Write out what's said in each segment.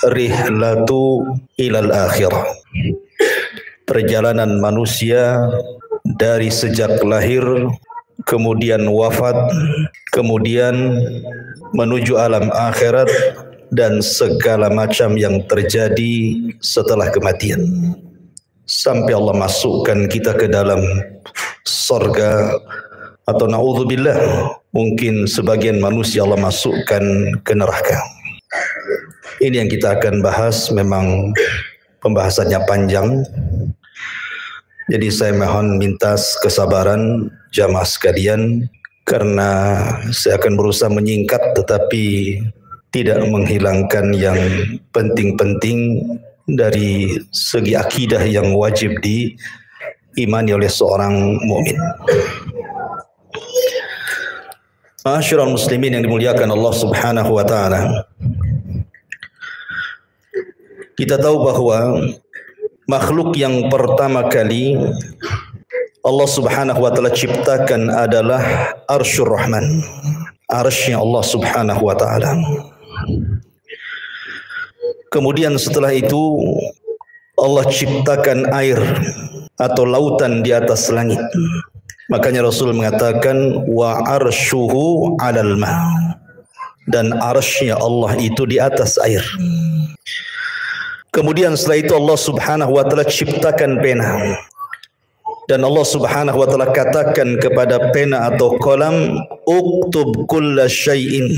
rihlatu ilal akhirah. Perjalanan manusia dari sejak lahir, kemudian wafat, kemudian menuju alam akhirat dan segala macam yang terjadi setelah kematian. Sampai Allah masukkan kita ke dalam surga, atau na'udzubillah, mungkin sebagian manusia Allah masukkan ke neraka. Ini yang kita akan bahas. Memang pembahasannya panjang, jadi saya mohon minta kesabaran jamaah sekalian, karena saya akan berusaha menyingkat tetapi tidak menghilangkan yang penting-penting dari segi akidah yang wajib diimani oleh seorang mukmin. Ma'asyiral muslimin yang dimuliakan Allah Subhanahu wa taala. Kita tahu bahwa makhluk yang pertama kali Allah Subhanahu wa taala ciptakan adalah Arsyur Rahman, arsy-Nya Allah Subhanahu wa taala. Kemudian setelah itu Allah ciptakan air atau lautan di atas langit. Makanya Rasul mengatakan wa arsyuhu 'alal ma, dan arsy-Nya Allah itu di atas air. Kemudian setelah itu Allah Subhanahu wa taala ciptakan pena. Dan Allah Subhanahu wa taala katakan kepada pena atau kolam, uktub kulla syai'in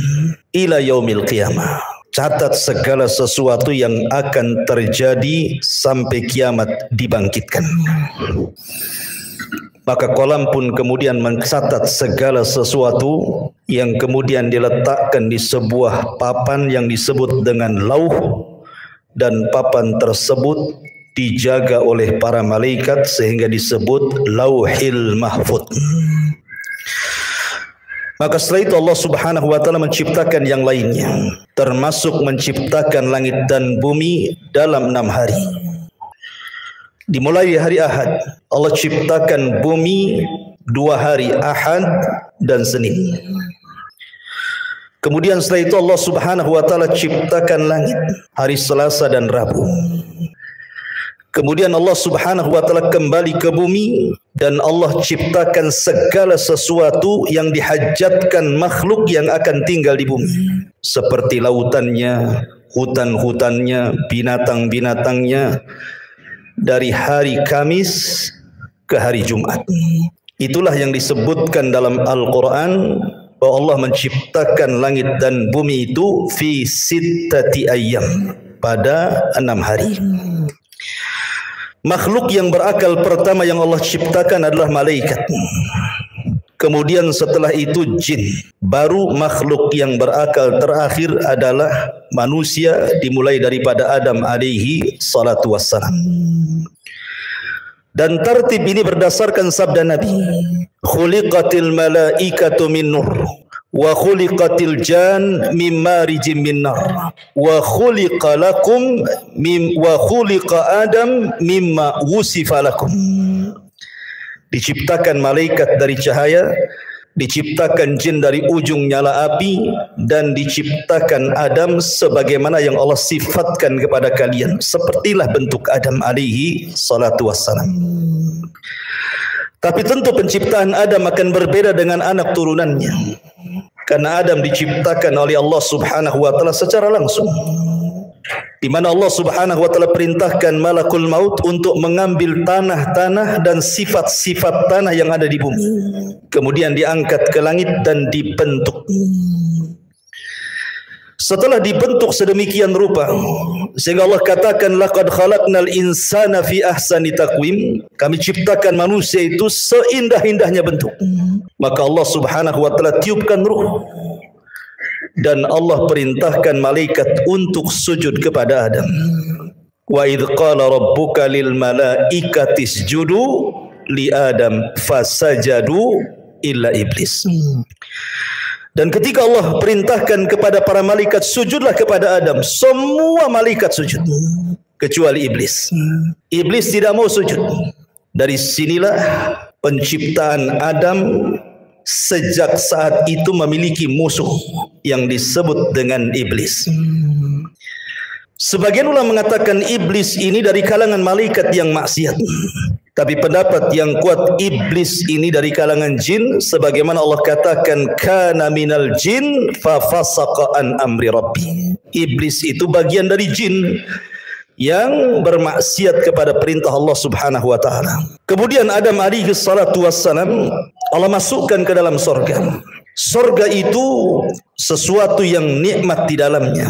ila yaumil qiyamah. Catat segala sesuatu yang akan terjadi sampai kiamat dibangkitkan. Maka kolam pun kemudian mencatat segala sesuatu yang kemudian diletakkan di sebuah papan yang disebut dengan lauh, dan papan tersebut dijaga oleh para malaikat sehingga disebut Lauhil Mahfuz. Maka setelah itu Allah Subhanahu wa taala menciptakan yang lainnya, termasuk menciptakan langit dan bumi dalam 6 hari. Dimulai hari Ahad, Allah ciptakan bumi 2 hari, Ahad dan Senin. Kemudian setelah itu Allah Subhanahu wa taala ciptakan langit hari Selasa dan Rabu. Kemudian Allah Subhanahu wa taala kembali ke bumi dan Allah ciptakan segala sesuatu yang dihajatkan makhluk yang akan tinggal di bumi, seperti lautannya, hutan-hutannya, binatang-binatangnya, dari hari Kamis ke hari Jumat. Itulah yang disebutkan dalam Al-Quran bahwa Allah menciptakan langit dan bumi itu fi sittati ayyam, pada 6 hari. Makhluk yang berakal pertama yang Allah ciptakan adalah malaikat. Kemudian setelah itu jin. Baru makhluk yang berakal terakhir adalah manusia, dimulai daripada Adam alaihi salatu wassalam. Dan tertib ini berdasarkan sabda Nabi, khuliqatil malaikatu min nur wa khuliqatil jan min marijim min nar wa khuliqa lakum wa khuliqa Adam mimma wusifa lakum. Diciptakan malaikat dari cahaya, diciptakan jin dari ujung nyala api, dan diciptakan Adam sebagaimana yang Allah sifatkan kepada kalian. Sepertilah bentuk Adam alaihi salatu wassalam. Tapi tentu penciptaan Adam akan berbeda dengan anak turunannya, karena Adam diciptakan oleh Allah Subhanahu wa taala secara langsung, di mana Allah Subhanahu wa taala perintahkan malakul maut untuk mengambil tanah-tanah dan sifat-sifat tanah yang ada di bumi. Kemudian diangkat ke langit dan dibentuk. Setelah dibentuk sedemikian rupa, sehingga Allah katakan laqad khalaqnal insana fi ahsani taqwim, kami ciptakan manusia itu seindah-indahnya bentuk. Maka Allah Subhanahu wa taala tiupkan ruh, dan Allah perintahkan malaikat untuk sujud kepada Adam. Wa idz qala rabbuka lil malaikati isjudu li Adam fasajadu illa iblis. Dan ketika Allah perintahkan kepada para malaikat sujudlah kepada Adam, semua malaikat sujud kecuali iblis. Iblis tidak mau sujud. Dari sinilah penciptaan Adam sejak saat itu memiliki musuh yang disebut dengan iblis. Sebagian ulama mengatakan iblis ini dari kalangan malaikat yang maksiat. Tapi pendapat yang kuat, iblis ini dari kalangan jin, sebagaimana Allah katakan kana minal jin fa fasaqa an amri rabbi. Iblis itu bagian dari jin yang bermaksiat kepada perintah Allah Subhanahu wa taala. Kemudian Adam alaihi salatu wassalam Allah masukkan ke dalam surga. Surga itu sesuatu yang nikmat di dalamnya.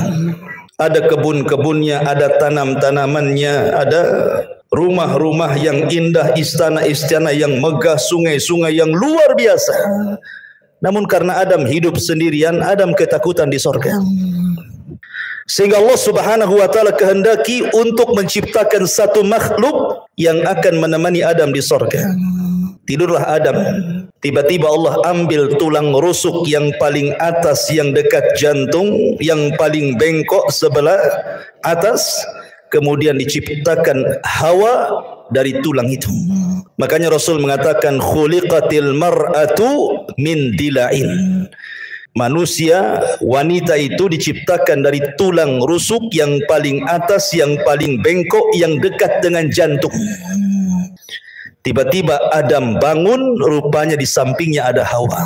Ada kebun-kebunnya, ada tanam-tanamannya, ada rumah-rumah yang indah, istana-istana yang megah, sungai-sungai yang luar biasa. Namun karena Adam hidup sendirian, Adam ketakutan di surga. Sehingga Allah Subhanahu wa taala kehendaki untuk menciptakan satu makhluk yang akan menemani Adam di surga. Tidurlah Adam. Tiba-tiba Allah ambil tulang rusuk yang paling atas yang dekat jantung, yang paling bengkok sebelah atas, kemudian diciptakan Hawa dari tulang itu. Makanya Rasul mengatakan khuliqatil mar'atu min dila'in. Manusia, wanita itu diciptakan dari tulang rusuk yang paling atas, yang paling bengkok, yang dekat dengan jantung. Tiba-tiba Adam bangun, rupanya di sampingnya ada Hawa.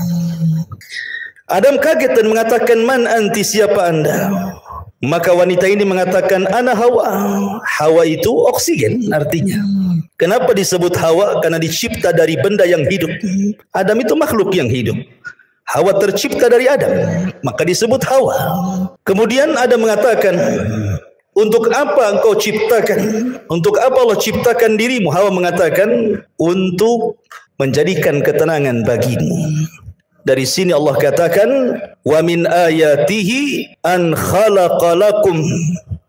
Adam kaget dan mengatakan, "Man anti, siapa anda?" Maka wanita ini mengatakan, "Ana Hawa." Hawa itu oksigen artinya. Kenapa disebut Hawa? Karena dicipta dari benda yang hidup. Adam itu makhluk yang hidup. Hawa tercipta dari Adam, maka disebut Hawa. Kemudian Adam mengatakan, "Untuk apa engkau ciptakan? Untuk apa Allah ciptakan dirimu?" Hawa mengatakan, "Untuk menjadikan ketenangan bagimu." Dari sini Allah katakan, "Wa min ayatihi an khalaqa lakum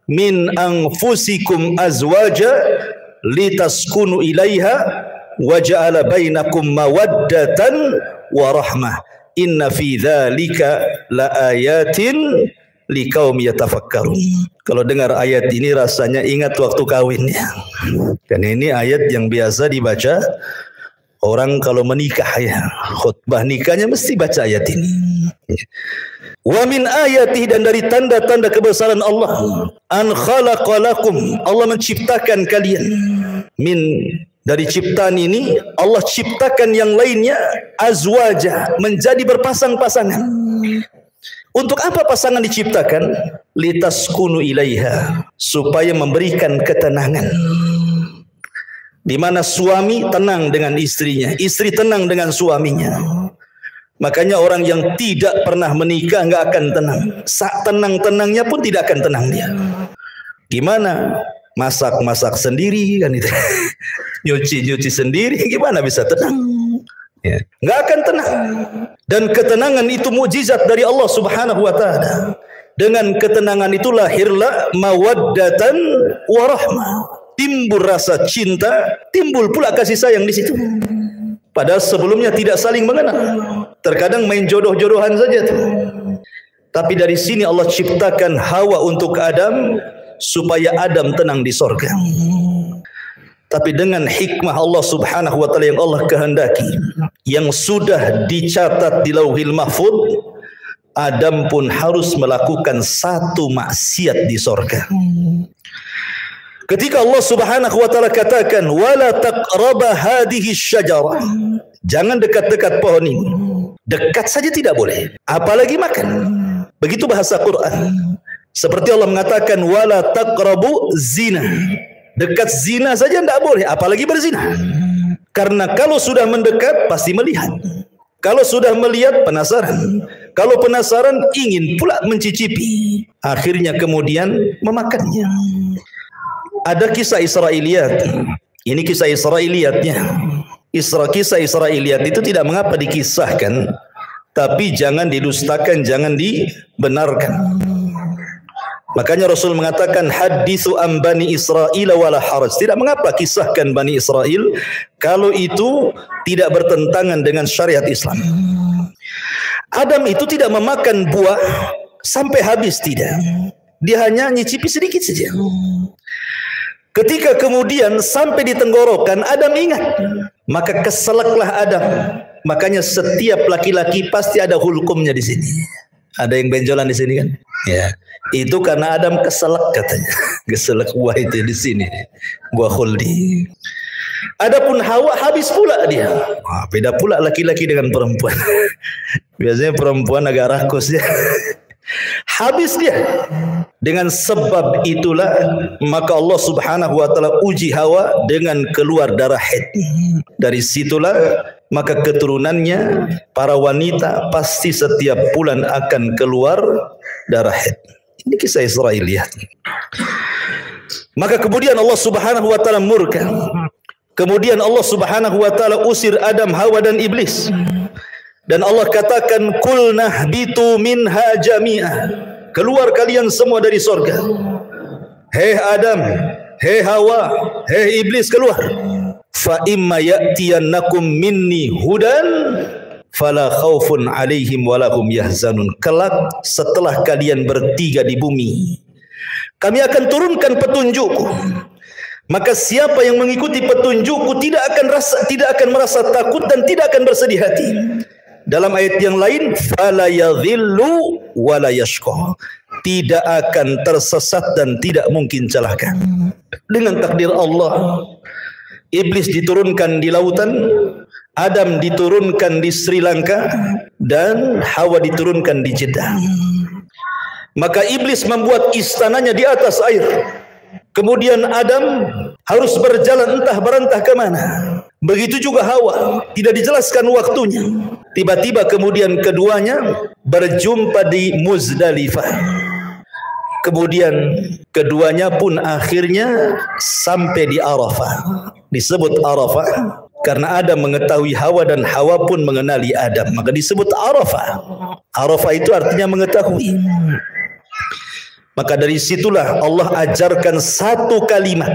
min anfusikum azwaja litaskunu ilaiha wa ja'ala bainakum mawaddatan wa rahmah. Inna fi dzalika laayatin liqaumi yatafakkarun." Kalau dengar ayat ini rasanya ingat waktu kawinnya. Dan ini ayat yang biasa dibaca orang kalau menikah ya. Khutbah nikahnya mesti baca ayat ini. Wa min ayatihi, dan dari tanda-tanda kebesaran Allah, an khalaqalakum, Allah menciptakan kalian. Min, dari ciptaan ini Allah ciptakan yang lainnya, azwaja, menjadi berpasang-pasangan. Untuk apa pasangan diciptakan? Litaskunu ilaiha, supaya memberikan ketenangan. Di mana suami tenang dengan istrinya, istri tenang dengan suaminya. Makanya orang yang tidak pernah menikah nggak akan tenang. Saat tenang-tenangnya pun tidak akan tenang dia. Gimana? Masak-masak sendiri kan itu. Nyuci-nyuci sendiri, gimana bisa tenang? Ya, nggak akan tenang. Dan ketenangan itu mukjizat dari Allah Subhanahu wa taala. Dengan ketenangan itu lahirlah mawaddatan wa rahmah. Timbul rasa cinta, timbul pula kasih sayang di situ. Padahal sebelumnya tidak saling mengenal. Terkadang main jodoh-jodohan saja tuh. Tapi dari sini Allah ciptakan Hawa untuk Adam supaya Adam tenang di sorga. Tapi dengan hikmah Allah Subhanahu wa taala yang Allah kehendaki, yang sudah dicatat di Lauhil Mahfuz, Adam pun harus melakukan satu maksiat di sorga. Ketika Allah Subhanahu wa taala katakan wala taqraba hadhihi syajarah, jangan dekat-dekat pohon ini. Dekat saja tidak boleh, apalagi makan. Begitu bahasa Quran. Seperti Allah mengatakan wala taqrabu zina. Dekat zina saja tidak boleh, apalagi berzina. Karena kalau sudah mendekat pasti melihat. Kalau sudah melihat penasaran. Kalau penasaran ingin pula mencicipi. Akhirnya kemudian memakannya. Ada kisah Israiliyat. Ini kisah Israiliyatnya. Kisah Israiliyat itu tidak mengapa dikisahkan, tapi jangan didustakan, jangan dibenarkan. Makanya Rasul mengatakan haditsu an Bani Israil wala haraj. Tidak mengapa kisahkan Bani Israel kalau itu tidak bertentangan dengan syariat Islam. Adam itu tidak memakan buah sampai habis, tidak. Dia hanya nyicipi sedikit saja. Ketika kemudian sampai di tenggorokan, Adam ingat, maka keselaklah Adam. Makanya setiap laki-laki pasti ada hulkumnya di sini. Ada yang benjolan di sini kan? Ya, itu karena Adam keselak katanya. Keselak buah itu di sini, buah khuldi. Adapun Hawa habis pula dia. Wah, beda pula laki-laki dengan perempuan. Biasanya perempuan agak rakus ya. Habis dia. Dengan sebab itulah maka Allah Subhanahu wa taala uji Hawa dengan keluar darah haid. Dari situlah maka keturunannya para wanita pasti setiap bulan akan keluar darah haid. Ini kisah Israiliyat. Maka kemudian Allah Subhanahu wa taala murka. Kemudian Allah Subhanahu wa taala usir Adam, Hawa dan iblis. Dan Allah katakan qulna ihbitu minha jami'a. Keluar kalian semua dari surga. Hei Adam, hei Hawa, hei iblis, keluar. Fa imma ya'tiyannakum minni hudan fala khaufun 'alaihim wala hum yahzanun. Kelak setelah kalian bertiga di bumi, kami akan turunkan petunjukku. Maka siapa yang mengikuti petunjukku tidak akan merasa takut dan tidak akan bersedih hati. Dalam ayat yang lain, fala yadhillu wala yashqa. Tidak akan tersesat dan tidak mungkin celaka. Dengan takdir Allah, iblis diturunkan di lautan, Adam diturunkan di Sri Lanka, dan Hawa diturunkan di Jeddah. Maka iblis membuat istananya di atas air. Kemudian Adam harus berjalan entah berentah ke mana. Begitu juga Hawa, tidak dijelaskan waktunya. Tiba-tiba kemudian keduanya berjumpa di Muzdalifah. Kemudian keduanya pun akhirnya sampai di Arafah. Disebut Arafah karena Adam mengetahui Hawa dan Hawa pun mengenali Adam. Maka disebut Arafah. Arafah itu artinya mengetahui. Maka dari situlah Allah ajarkan satu kalimat.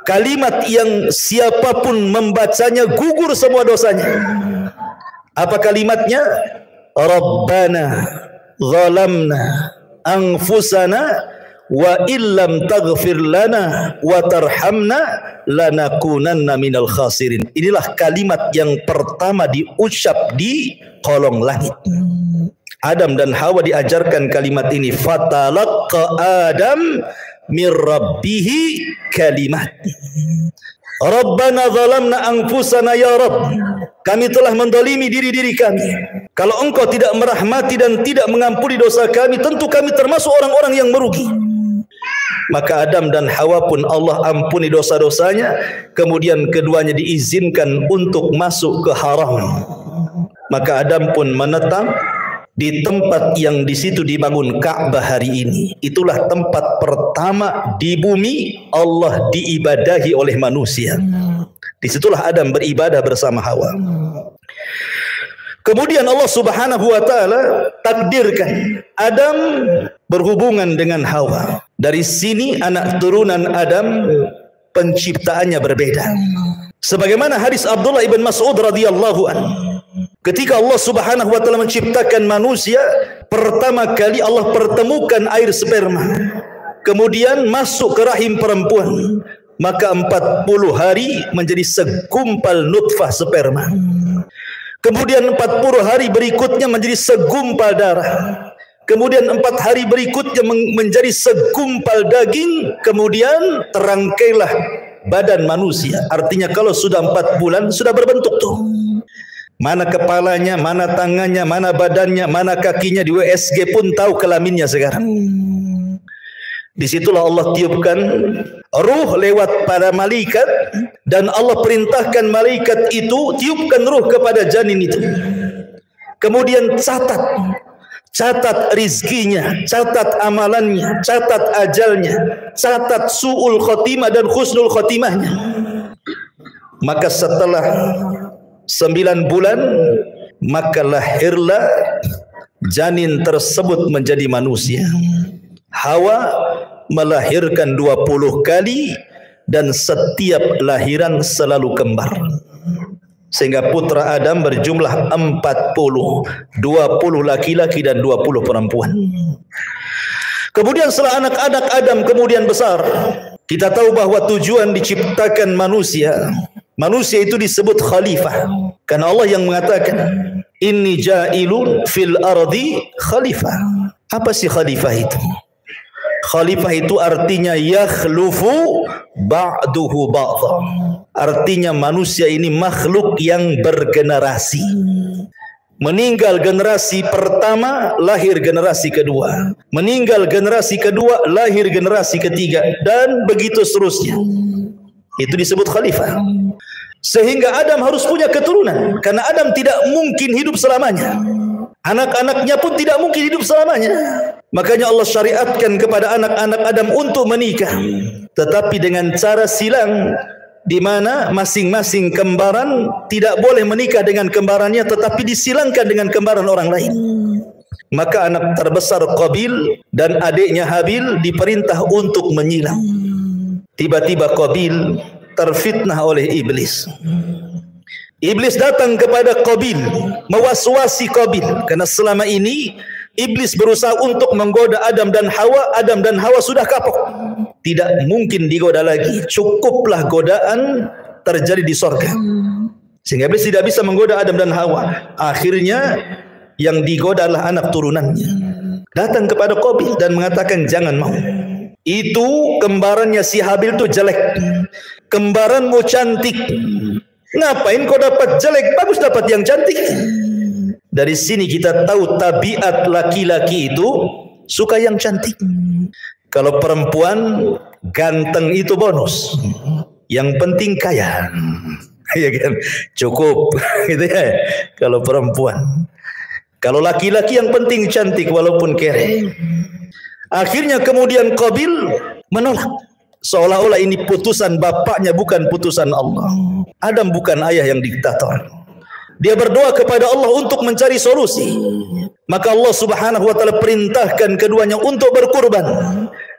Kalimat yang siapapun membacanya gugur semua dosanya. Apa kalimatnya? Rabbana zalamna anfusana wa illam taghfir lana wa tarhamna lanakunanna minal khasirin. Inilah kalimat yang pertama diucap di kolong langit. Adam dan Hawa diajarkan kalimat ini. Fatalaqqa Adam min rabbihi kalimat. Rabbana zalamna anfusana ya Rabb. Kami telah mendolimi diri-diri kami. Kalau engkau tidak merahmati dan tidak mengampuni dosa kami, tentu kami termasuk orang-orang yang merugi. Maka Adam dan Hawa pun Allah ampuni dosa-dosanya. Kemudian keduanya diizinkan untuk masuk ke haram. Maka Adam pun menetap di tempat yang di situ dibangun Ka'bah hari ini. Itulah tempat pertama di bumi Allah diibadahi oleh manusia. Disitulah Adam beribadah bersama Hawa. Kemudian Allah Subhanahu wa taala takdirkan Adam berhubungan dengan Hawa. Dari sini anak turunan Adam penciptaannya berbeda. Sebagaimana hadis Abdullah ibn Mas'ud radhiyallahu anhu. Ketika Allah Subhanahu wa taala menciptakan manusia, pertama kali Allah pertemukan air sperma. Kemudian masuk ke rahim perempuan. Maka 40 hari menjadi segumpal nutfah sperma. Kemudian 40 hari berikutnya menjadi segumpal darah. Kemudian 4 hari berikutnya menjadi segumpal daging. Kemudian terangkailah badan manusia. Artinya kalau sudah 4 bulan sudah berbentuk tuh. Mana kepalanya, mana tangannya, mana badannya, mana kakinya. Di USG pun tahu kelaminnya sekarang. Disitulah Allah tiupkan ruh lewat para malaikat. Dan Allah perintahkan malaikat itu tiupkan ruh kepada janin itu. Kemudian catat rizkinya, catat amalannya, catat ajalnya, catat su'ul khotimah dan khusnul khotimahnya. Maka setelah 9 bulan maka lahirlah janin tersebut menjadi manusia. Hawa melahirkan 20 kali dan setiap lahiran selalu kembar. Sehingga putra Adam berjumlah 40, 20 laki-laki dan 20 perempuan. Kemudian setelah anak-anak Adam kemudian besar, kita tahu bahwa tujuan diciptakan manusia itu disebut khalifah. Karena Allah yang mengatakan, inni ja'ilun fil ardi khalifah. Apa sih khalifah itu? Khalifah itu artinya yakhlufu ba'duhu ba'dha. Artinya manusia ini makhluk yang bergenerasi. Meninggal generasi pertama, lahir generasi kedua. Meninggal generasi kedua, lahir generasi ketiga, dan begitu seterusnya. Itu disebut khalifah. Sehingga Adam harus punya keturunan, karena Adam tidak mungkin hidup selamanya. Anak-anaknya pun tidak mungkin hidup selamanya. Makanya Allah syariatkan kepada anak-anak Adam untuk menikah, tetapi dengan cara silang, di mana masing-masing kembaran tidak boleh menikah dengan kembarannya, tetapi disilangkan dengan kembaran orang lain. Maka anak terbesar Qabil dan adiknya Habil diperintah untuk menyilang. Tiba-tiba Qabil terfitnah oleh iblis. Iblis datang kepada Qabil, mewaswasi Qabil, karena selama ini iblis berusaha untuk menggoda Adam dan Hawa. Adam dan Hawa sudah kapok, tidak mungkin digoda lagi. Cukuplah godaan terjadi di sorga, sehingga iblis tidak bisa menggoda Adam dan Hawa. Akhirnya yang digoda adalah anak turunannya. Datang kepada Qabil dan mengatakan, jangan mau. Itu kembarannya si Habil itu jelek, kembaranmu cantik. Ngapain kau dapat jelek? Bagus dapat yang cantik. Dari sini kita tahu tabiat laki-laki itu suka yang cantik. Kalau perempuan ganteng itu bonus, yang penting kaya, ya kan? Cukup, gitu ya. Kalau perempuan, kalau laki-laki yang penting cantik walaupun kere. Akhirnya kemudian Qabil menolak, seolah-olah ini putusan bapaknya, bukan putusan Allah. Adam bukan ayah yang diktator. Dia berdoa kepada Allah untuk mencari solusi. Maka Allah Subhanahu wa taala perintahkan keduanya untuk berkurban.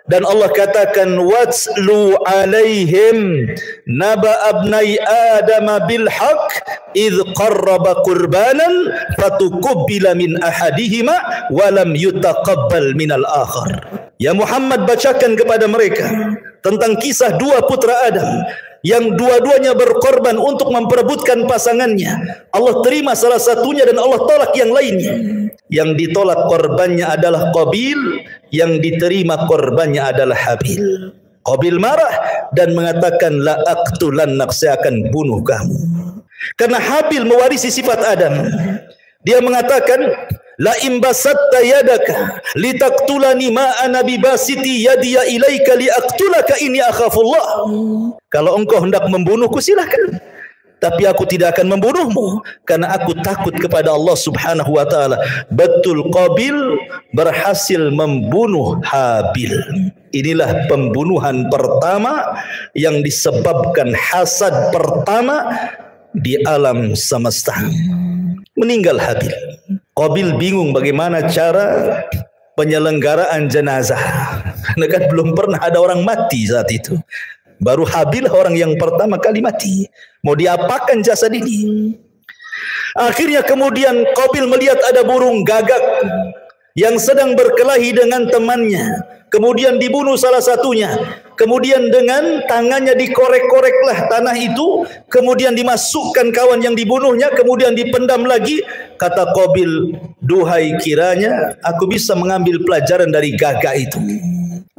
Dan Allah katakan, watslu alaihim naba abnai adam bil haqq idh qarraba qurbanan fatuqbila min ahadihima wa lam yutaqabbal minal akhar. Ya Muhammad, bacakan kepada mereka tentang kisah dua putra Adam yang dua-duanya berkorban untuk memperebutkan pasangannya. Allah terima salah satunya dan Allah tolak yang lainnya. Yang ditolak korbannya adalah Qabil, yang diterima korbannya adalah Habil. Qabil marah dan mengatakan, la aqtulannak, saya akan bunuh kamu. Karena Habil mewarisi sifat Adam. Dia mengatakan, la imbasatta yadaka litaqtulani ma ana bibasiti yadiya ilaika liaqtulaka inni akhafullah. Kalau engkau hendak membunuhku silahkan, tapi aku tidak akan membunuhmu karena aku takut kepada Allah Subhanahu wa taala. Betul, Qabil berhasil membunuh Habil. Inilah pembunuhan pertama yang disebabkan hasad pertama di alam semesta. Meninggal Habil. Qabil bingung bagaimana cara penyelenggaraan jenazah, karena kan belum pernah ada orang mati saat itu. Baru Habil orang yang pertama kali mati. Mau diapakan jasad ini? Akhirnya kemudian Qabil melihat ada burung gagak yang sedang berkelahi dengan temannya. Kemudian dibunuh salah satunya. Kemudian dengan tangannya dikorek-koreklah tanah itu. Kemudian dimasukkan kawan yang dibunuhnya. Kemudian dipendam lagi. Kata Qabil, duhai kiranya aku bisa mengambil pelajaran dari gagak itu.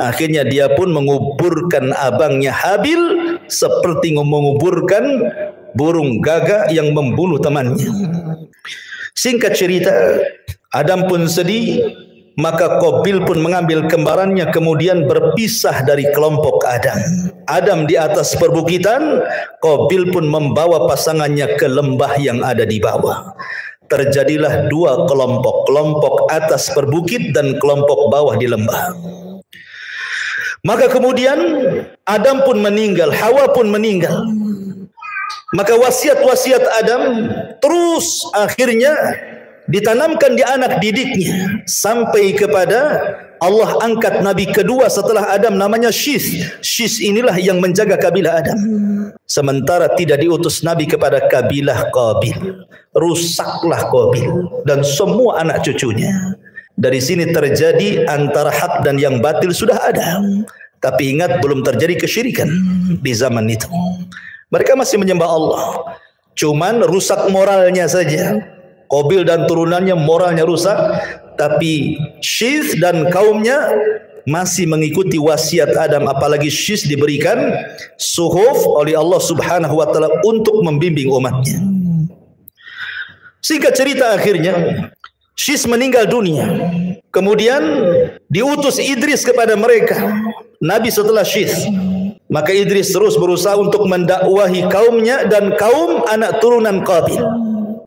Akhirnya dia pun menguburkan abangnya Habil seperti menguburkan burung gagak yang membunuh temannya. Singkat cerita, Adam pun sedih, maka Qabil pun mengambil kembarannya kemudian berpisah dari kelompok Adam. Adam di atas perbukitan, Qabil pun membawa pasangannya ke lembah yang ada di bawah. Terjadilah dua kelompok, kelompok atas perbukit dan kelompok bawah di lembah. Maka kemudian Adam pun meninggal, Hawa pun meninggal. Maka wasiat-wasiat Adam terus akhirnya ditanamkan di anak didiknya sampai kepada Allah angkat nabi kedua setelah Adam, namanya Syis. Syis inilah yang menjaga kabilah Adam. Sementara tidak diutus nabi kepada kabilah Qabil. Rusaklah Qabil dan semua anak cucunya. Dari sini terjadi antara hak dan yang batil sudah ada. Tapi ingat, belum terjadi kesyirikan di zaman itu. Mereka masih menyembah Allah. Cuman rusak moralnya saja. Qabil dan turunannya moralnya rusak, tapi Syith dan kaumnya masih mengikuti wasiat Adam, apalagi Syith diberikan suhuf oleh Allah Subhanahu wa taala untuk membimbing umatnya. Singkat cerita, akhirnya Syith meninggal dunia. Kemudian diutus Idris kepada mereka, nabi setelah Syith. Maka Idris terus berusaha untuk mendakwahi kaumnya dan kaum anak turunan Qabil.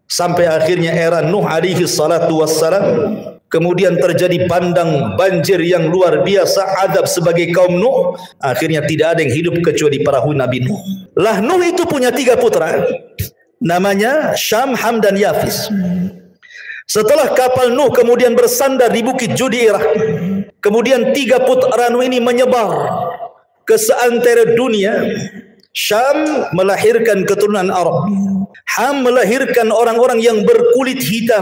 Sampai akhirnya era Nuh alaihi salatu wassalam. Kemudian terjadi bandang banjir yang luar biasa, adab sebagai kaum Nuh. Akhirnya tidak ada yang hidup kecuali perahu Nabi Nuh. Lah Nuh itu punya 3 putra. Namanya Syam, Ham dan Yafis. Setelah kapal Nuh kemudian bersandar di bukit Judairah, kemudian 3 putra Nuh ini menyebar ke seantero dunia. Syam melahirkan keturunan Arab, Ham melahirkan orang-orang yang berkulit hitam,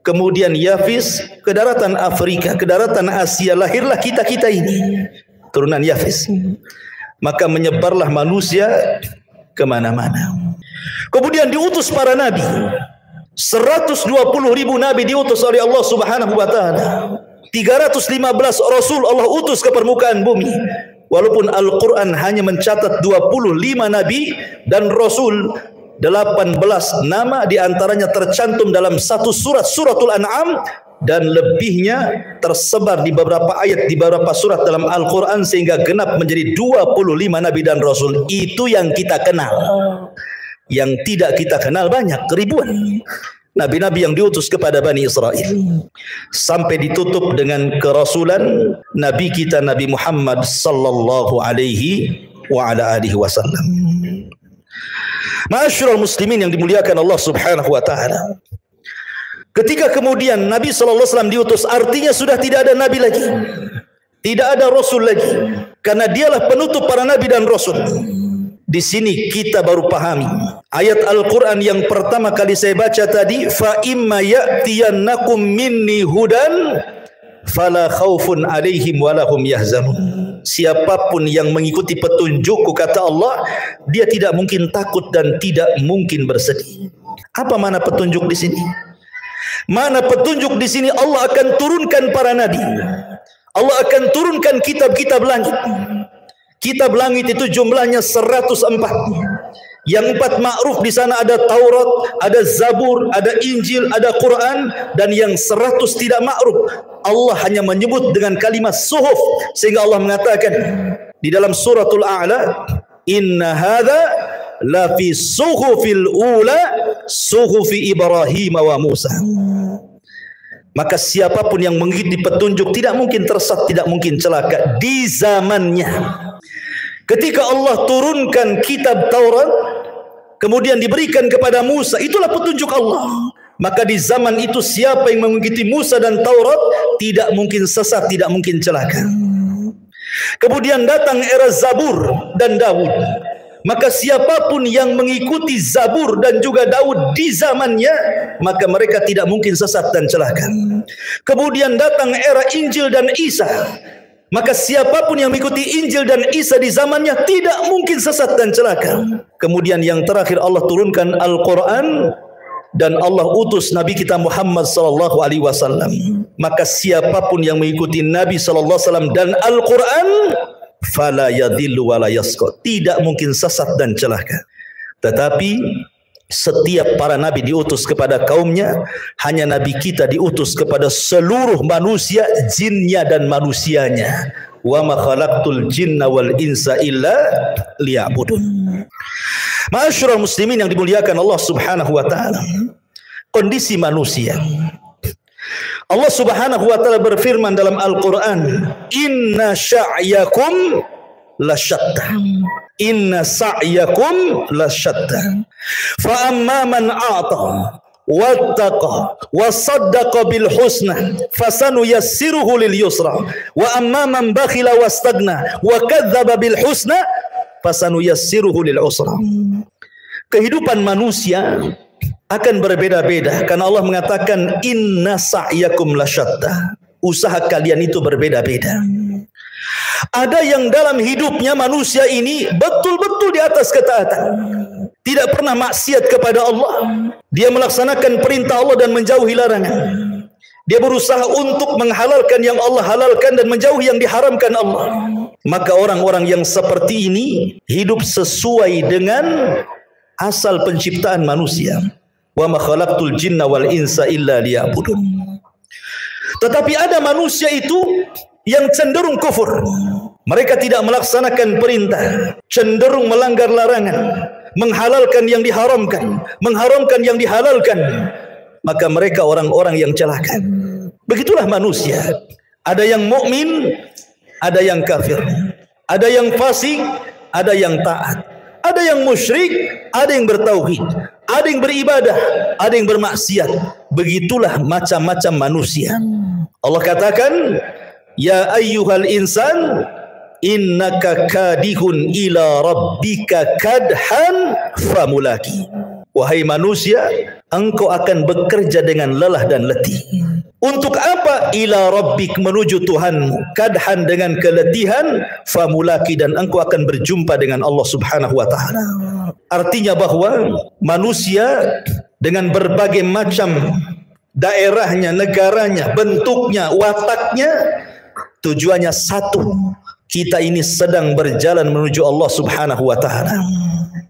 kemudian Yafis ke daratan Afrika, ke daratan Asia, lahirlah kita-kita ini, turunan Yafis. Maka menyebarlah manusia kemana-mana. Kemudian diutus para nabi, 120.000 nabi diutus oleh Allah Subhanahu wa taala. 315 rasul Allah utus ke permukaan bumi. Walaupun Al-Quran hanya mencatat 25 nabi dan rasul, 18 nama diantaranya tercantum dalam satu surat, suratul An'am, dan lebihnya tersebar di beberapa ayat di beberapa surat dalam Al-Quran, sehingga genap menjadi 25 nabi dan rasul. Itu yang kita kenal. Yang tidak kita kenal banyak, ribuan nabi-nabi yang diutus kepada Bani Israel, sampai ditutup dengan kerasulan nabi kita Nabi Muhammad sallallahu alaihi wa ala alihi wasallam. Ma'asyiral muslimin yang dimuliakan Allah Subhanahu wa taala. Ketika kemudian Nabi sallallahu alaihi wasallam diutus, artinya sudah tidak ada nabi lagi, tidak ada rasul lagi, karena dialah penutup para nabi dan rasul. Di sini kita baru pahami ayat Al-Quran yang pertama kali saya baca tadi, fa imma ya'tiyannakum minni hudan fala khaufun alaihim walahum yahzanun. Siapapun yang mengikuti petunjukku, kata Allah, dia tidak mungkin takut dan tidak mungkin bersedih. Apa mana petunjuk di sini? Mana petunjuk di sini? Allah akan turunkan para nabi. Allah akan turunkan kitab-kitab langit. Kitab langit itu jumlahnya 104. Yang 4 ma'ruf di sana ada Taurat, ada Zabur, ada Injil, ada Quran, dan yang 100 tidak ma'ruf. Allah hanya menyebut dengan kalimat suhuf, sehingga Allah mengatakan di dalam suratul A'la, inna hadza la fi suhufil ula suhufi Ibrahim wa Musa. Maka siapapun yang mengikuti petunjuk tidak mungkin tersesat, tidak mungkin celaka di zamannya. Ketika Allah turunkan kitab Taurat, kemudian diberikan kepada Musa, itulah petunjuk Allah. Maka di zaman itu siapa yang mengikuti Musa dan Taurat tidak mungkin sesat, tidak mungkin celaka. Kemudian datang era Zabur dan Daud. Maka siapapun yang mengikuti Zabur dan juga Daud di zamannya, maka mereka tidak mungkin sesat dan celaka. Kemudian datang era Injil dan Isa. Maka siapapun yang mengikuti Injil dan Isa di zamannya tidak mungkin sesat dan celaka. Kemudian yang terakhir Allah turunkan Al-Quran dan Allah utus Nabi kita Muhammad sallallahu alaihi wasallam. Maka siapapun yang mengikuti Nabi sallallahu alaihi wasallam dan Al-Quran, fala yadhillu wala yasqa, tidak mungkin sesat dan celaka. Tetapi setiap para nabi diutus kepada kaumnya, hanya nabi kita diutus kepada seluruh manusia, jinnya dan manusianya. Wa ma khalaqtul jinna wal insa illa liya'budun. Ma'asyiral muslimin yang dimuliakan Allah Subhanahu wa taala. Kondisi manusia. Allah Subhanahu wa taala berfirman dalam Al-Qur'an, inna sya'yakum lasyatta. Inna sa'yakum lasyatta. Fa amma man a'ta wattaqa wa saddaqa bil husna fasanuyassiruhu lil yusra wa amma man bakhila wastagna wa kadzdzaba bil husna fasanuyassiruhu lil usra. Kehidupan manusia akan berbeda-beda karena Allah mengatakan inna sa'yakum lasyatta. Usaha kalian itu berbeda-beda. Ada yang dalam hidupnya manusia ini betul-betul di atas ketaatan, tidak pernah maksiat kepada Allah. Dia melaksanakan perintah Allah dan menjauhi larangan. Dia berusaha untuk menghalalkan yang Allah halalkan dan menjauhi yang diharamkan Allah. Maka orang-orang yang seperti ini hidup sesuai dengan asal penciptaan manusia. Wa ma khalaqtul jinna wal insa illa liya'budun. Tetapi ada manusia itu yang cenderung kufur. Mereka tidak melaksanakan perintah, cenderung melanggar larangan, menghalalkan yang diharamkan, mengharamkan yang dihalalkan. Maka mereka orang-orang yang celaka. Begitulah manusia. Ada yang mukmin, ada yang kafir. Ada yang fasik, ada yang taat. Ada yang musyrik, ada yang bertauhid. Ada yang beribadah, ada yang bermaksiat. Begitulah macam-macam manusia. Allah katakan, ya ayyuhal insan, innaka kadihun ila rabbika kadhan famulaki. Wahai manusia, engkau akan bekerja dengan lelah dan letih. Untuk apa? Ila rabbik, menuju Tuhanmu. Kadhan, dengan keletihan. Famulaki, dan engkau akan berjumpa dengan Allah subhanahu wa ta'ala. Artinya bahwa manusia dengan berbagai macam daerahnya, negaranya, bentuknya, wataknya, tujuannya satu. Kita ini sedang berjalan menuju Allah subhanahu wa ta'ala.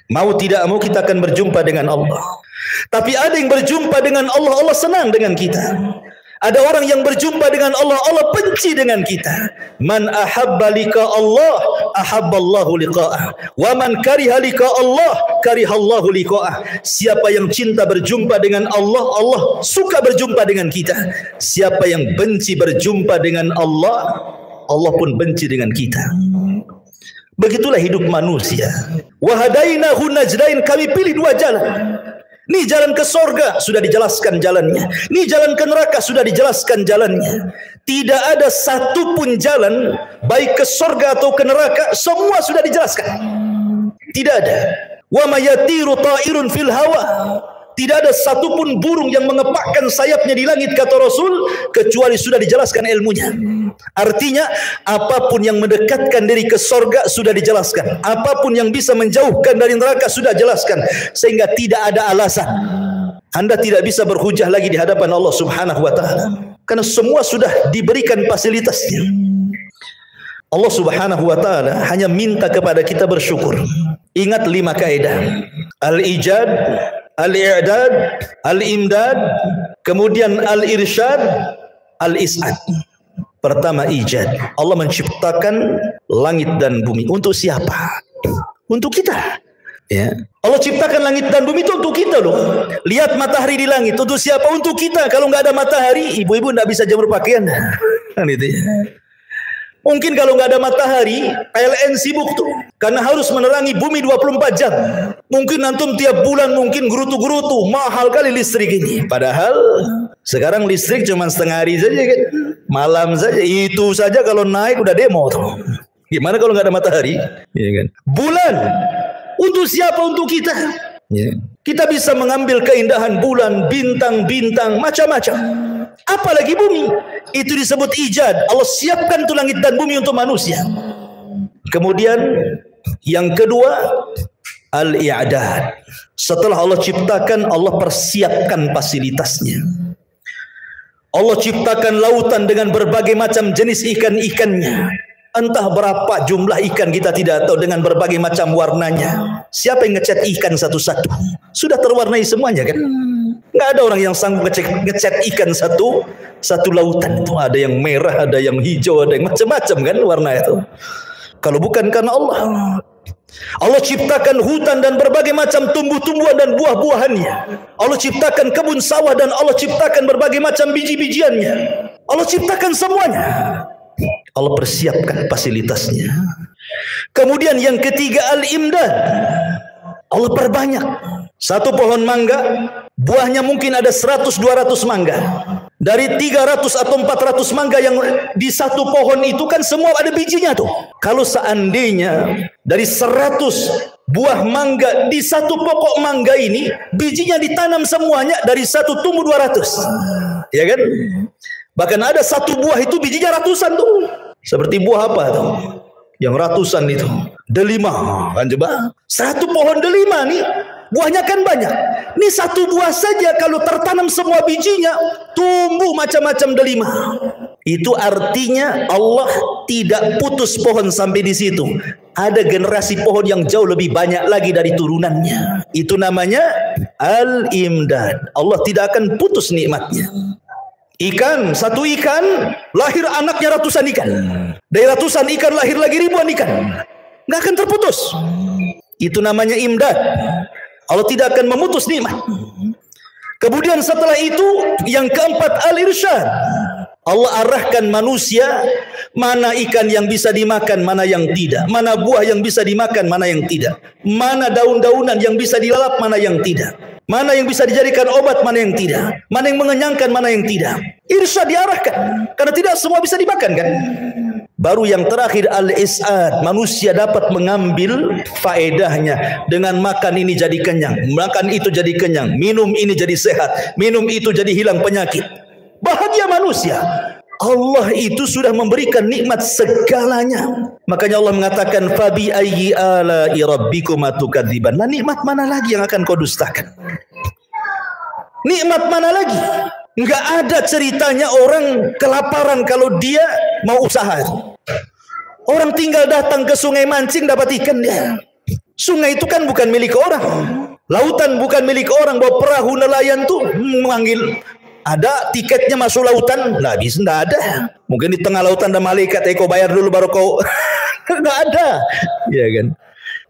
Mau tidak mau kita akan berjumpa dengan Allah. Tapi ada yang berjumpa dengan Allah, Allah senang dengan kita. Ada orang yang berjumpa dengan Allah, Allah benci dengan kita. Man ahabba liqa Allah, ahabballahu liqa'ah. Wa man kariha liqa Allah, karihallahu liqa'ah. Siapa yang cinta berjumpa dengan Allah, Allah suka berjumpa dengan kita. Siapa yang benci berjumpa dengan Allah, Allah pun benci dengan kita. Begitulah hidup manusia. Wa hadainahu najdain, kami pilih dua jalan. Ini jalan ke sorga, sudah dijelaskan jalannya. Ini jalan ke neraka, sudah dijelaskan jalannya. Tidak ada satupun jalan, baik ke sorga atau ke neraka, semua sudah dijelaskan. Tidak ada. Wa mayatiru ta'irun fil hawa. Tidak ada satupun burung yang mengepakkan sayapnya di langit, kata Rasul, kecuali sudah dijelaskan ilmunya. Artinya, apapun yang mendekatkan diri ke sorga sudah dijelaskan. Apapun yang bisa menjauhkan dari neraka sudah dijelaskan. Sehingga tidak ada alasan Anda tidak bisa berhujah lagi di hadapan Allah subhanahu wa ta'ala. Karena semua sudah diberikan fasilitasnya. Allah subhanahu wa ta'ala hanya minta kepada kita bersyukur. Ingat 5 kaidah. Al-ijad, al-i'dad, al-imdad, kemudian al-irsyad, al-is'ad. Pertama, ijad. Allah menciptakan langit dan bumi. Untuk siapa? Untuk kita. Ya. Allah ciptakan langit dan bumi itu untuk kita loh. Lihat matahari di langit. Untuk siapa? Untuk kita. Kalau nggak ada matahari, ibu-ibu nggak bisa jemur pakaian. Kan itu ya. Mungkin kalau nggak ada matahari, PLN sibuk tuh. Karena harus menerangi bumi 24 jam. Mungkin antum tiap bulan mungkin gerutu-gerutu. Mahal kali listrik ini. Padahal sekarang listrik cuma setengah hari saja kan. Malam saja. Itu saja kalau naik udah demo tuh. Gimana kalau nggak ada matahari? Ya kan? Bulan. Untuk siapa? Untuk kita. Ya. Kita bisa mengambil keindahan bulan, bintang-bintang, macam-macam. Apalagi bumi. Itu disebut ijad. Allah siapkan tuh langit dan bumi untuk manusia. Kemudian yang kedua, al-i'dad. Setelah Allah ciptakan, Allah persiapkan fasilitasnya. Allah ciptakan lautan dengan berbagai macam jenis ikan-ikannya. Entah berapa jumlah ikan kita tidak tahu, dengan berbagai macam warnanya. Siapa yang ngecat ikan satu-satu? Sudah terwarnai semuanya kan? Nggak ada orang yang sanggup ngecat ikan satu lautan itu. Ada yang merah, ada yang hijau, ada yang macam-macam kan warna itu. Kalau bukan karena Allah. Allah ciptakan hutan dan berbagai macam tumbuh-tumbuhan dan buah-buahannya. Allah ciptakan kebun sawah dan Allah ciptakan berbagai macam biji-bijiannya. Allah ciptakan semuanya. Allah persiapkan fasilitasnya. Kemudian yang ketiga, al-imdad. Allah perbanyak. Satu pohon mangga, buahnya mungkin ada 100-200 mangga. Dari 300 atau 400 mangga yang di satu pohon itu kan semua ada bijinya tuh. Kalau seandainya dari 100 buah mangga di satu pokok mangga ini, bijinya ditanam semuanya, dari satu tumbuh 200. Ya kan? Bahkan ada satu buah itu bijinya ratusan tuh. Seperti buah apa tuh? Yang ratusan itu. Delima. Kan coba. Satu pohon delima nih. buahnya kan banyak. Ini satu buah saja kalau tertanam semua bijinya, tumbuh macam-macam delima. Itu artinya Allah tidak putus pohon sampai di situ. Ada generasi pohon yang jauh lebih banyak lagi dari turunannya. Itu namanya al-imdad. Allah tidak akan putus nikmatnya. Ikan, satu ikan lahir anaknya ratusan ikan. Dari ratusan ikan lahir lagi ribuan ikan. Nggak akan terputus. Itu namanya imdad. Allah tidak akan memutus nikmat. Kemudian setelah itu yang keempat al-irsyad. Allah arahkan manusia mana ikan yang bisa dimakan, mana yang tidak. Mana buah yang bisa dimakan, mana yang tidak. Mana daun-daunan yang bisa dilalap, mana yang tidak. Mana yang bisa dijadikan obat, mana yang tidak. Mana yang mengenyangkan, mana yang tidak. Irsyad diarahkan. Karena tidak semua bisa dimakan kan. Baru yang terakhir al-is'ad. Manusia dapat mengambil faedahnya. Dengan makan ini jadi kenyang. Makan itu jadi kenyang. Minum ini jadi sehat. Minum itu jadi hilang penyakit. Bahagia manusia. Allah itu sudah memberikan nikmat segalanya. Makanya Allah mengatakan fabi ayyi ala'i rabbikuma tukadziban. Nah, nikmat mana lagi yang akan kau dustakan? Nikmat mana lagi? Enggak ada ceritanya orang kelaparan kalau dia mau usaha. Orang tinggal datang ke sungai mancing dapat ikan dia. Sungai itu kan bukan milik orang. Lautan bukan milik orang. Bawa perahu nelayan tuh memanggil. Ada tiketnya masuk lautan? Nggak bisa, nggak ada. Mungkin di tengah lautan ada malaikat, kau bayar dulu baru kau. Nggak ada, ya kan?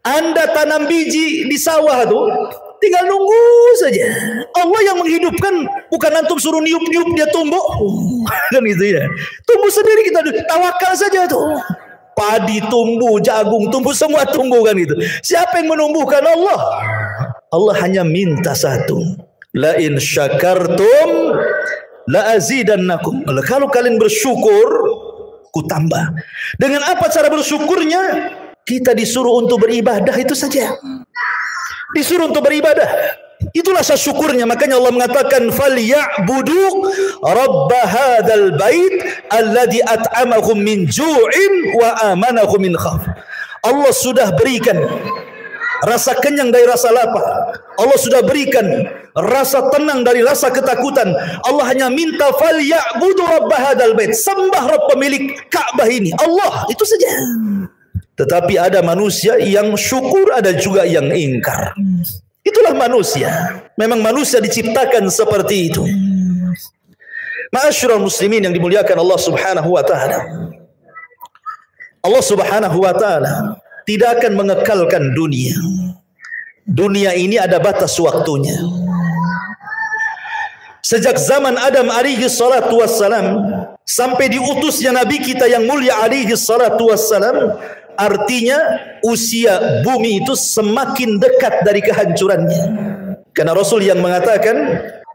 Anda tanam biji di sawah tuh, tinggal nunggu saja. Allah yang menghidupkan, bukan antum suruh niup-niup dia tumbuh, kan gitu ya? Tumbuh sendiri, kita tawakal saja tuh. Padi tumbuh, jagung tumbuh, semua tumbuh kan gitu. Siapa yang menumbuhkan? Allah. Allah hanya minta satu. La in syakartum la azidannakum. Kalau kalian bersyukur, ku tambah. Dengan apa cara bersyukurnya? Kita disuruh untuk beribadah, itu saja. Disuruh untuk beribadah. Itulah syukurnya. Makanya Allah mengatakan falyabudu rabb hadzal bait alladzi at'amahum min ju'in wa amanahum min khauf. Allah sudah berikan rasa kenyang dari rasa lapar. Allah sudah berikan rasa tenang dari rasa ketakutan. Allah hanya minta falyabudu rabb hadzal bait. Sembah Rabb pemilik Ka'bah ini. Allah, itu saja. Tetapi ada manusia yang syukur, ada juga yang ingkar. Itulah manusia. Memang manusia diciptakan seperti itu. Ma'asyiral muslimin yang dimuliakan Allah Subhanahu wa taala. Allah Subhanahu wa taala tidak akan mengekalkan dunia. Dunia ini ada batas waktunya. Sejak zaman Adam alaihi salatu wassalam sampai diutusnya Nabi kita yang mulia alaihi salatu wassalam, artinya usia bumi itu semakin dekat dari kehancurannya. Karena Rasul yang mengatakan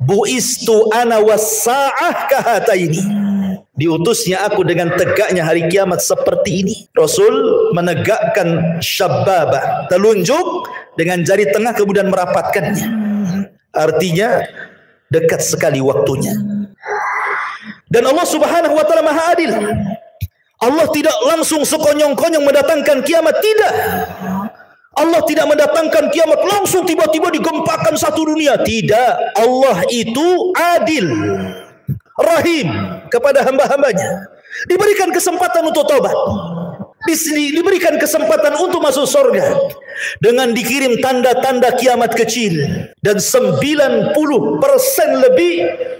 buistu ana was-sa'ah kahataini. Diutusnya aku dengan tegaknya hari kiamat seperti ini. Rasul menegakkan syababah, telunjuk dengan jari tengah kemudian merapatkannya. Artinya dekat sekali waktunya. Dan Allah Subhanahu wa taala Maha Adil. Allah tidak langsung sekonyong-konyong mendatangkan kiamat, tidak. Allah tidak mendatangkan kiamat langsung tiba-tiba digempakan satu dunia, tidak. Allah itu adil, rahim kepada hamba-hambanya. Diberikan kesempatan untuk taubat, diberikan kesempatan untuk masuk surga dengan dikirim tanda-tanda kiamat kecil. Dan 90% lebih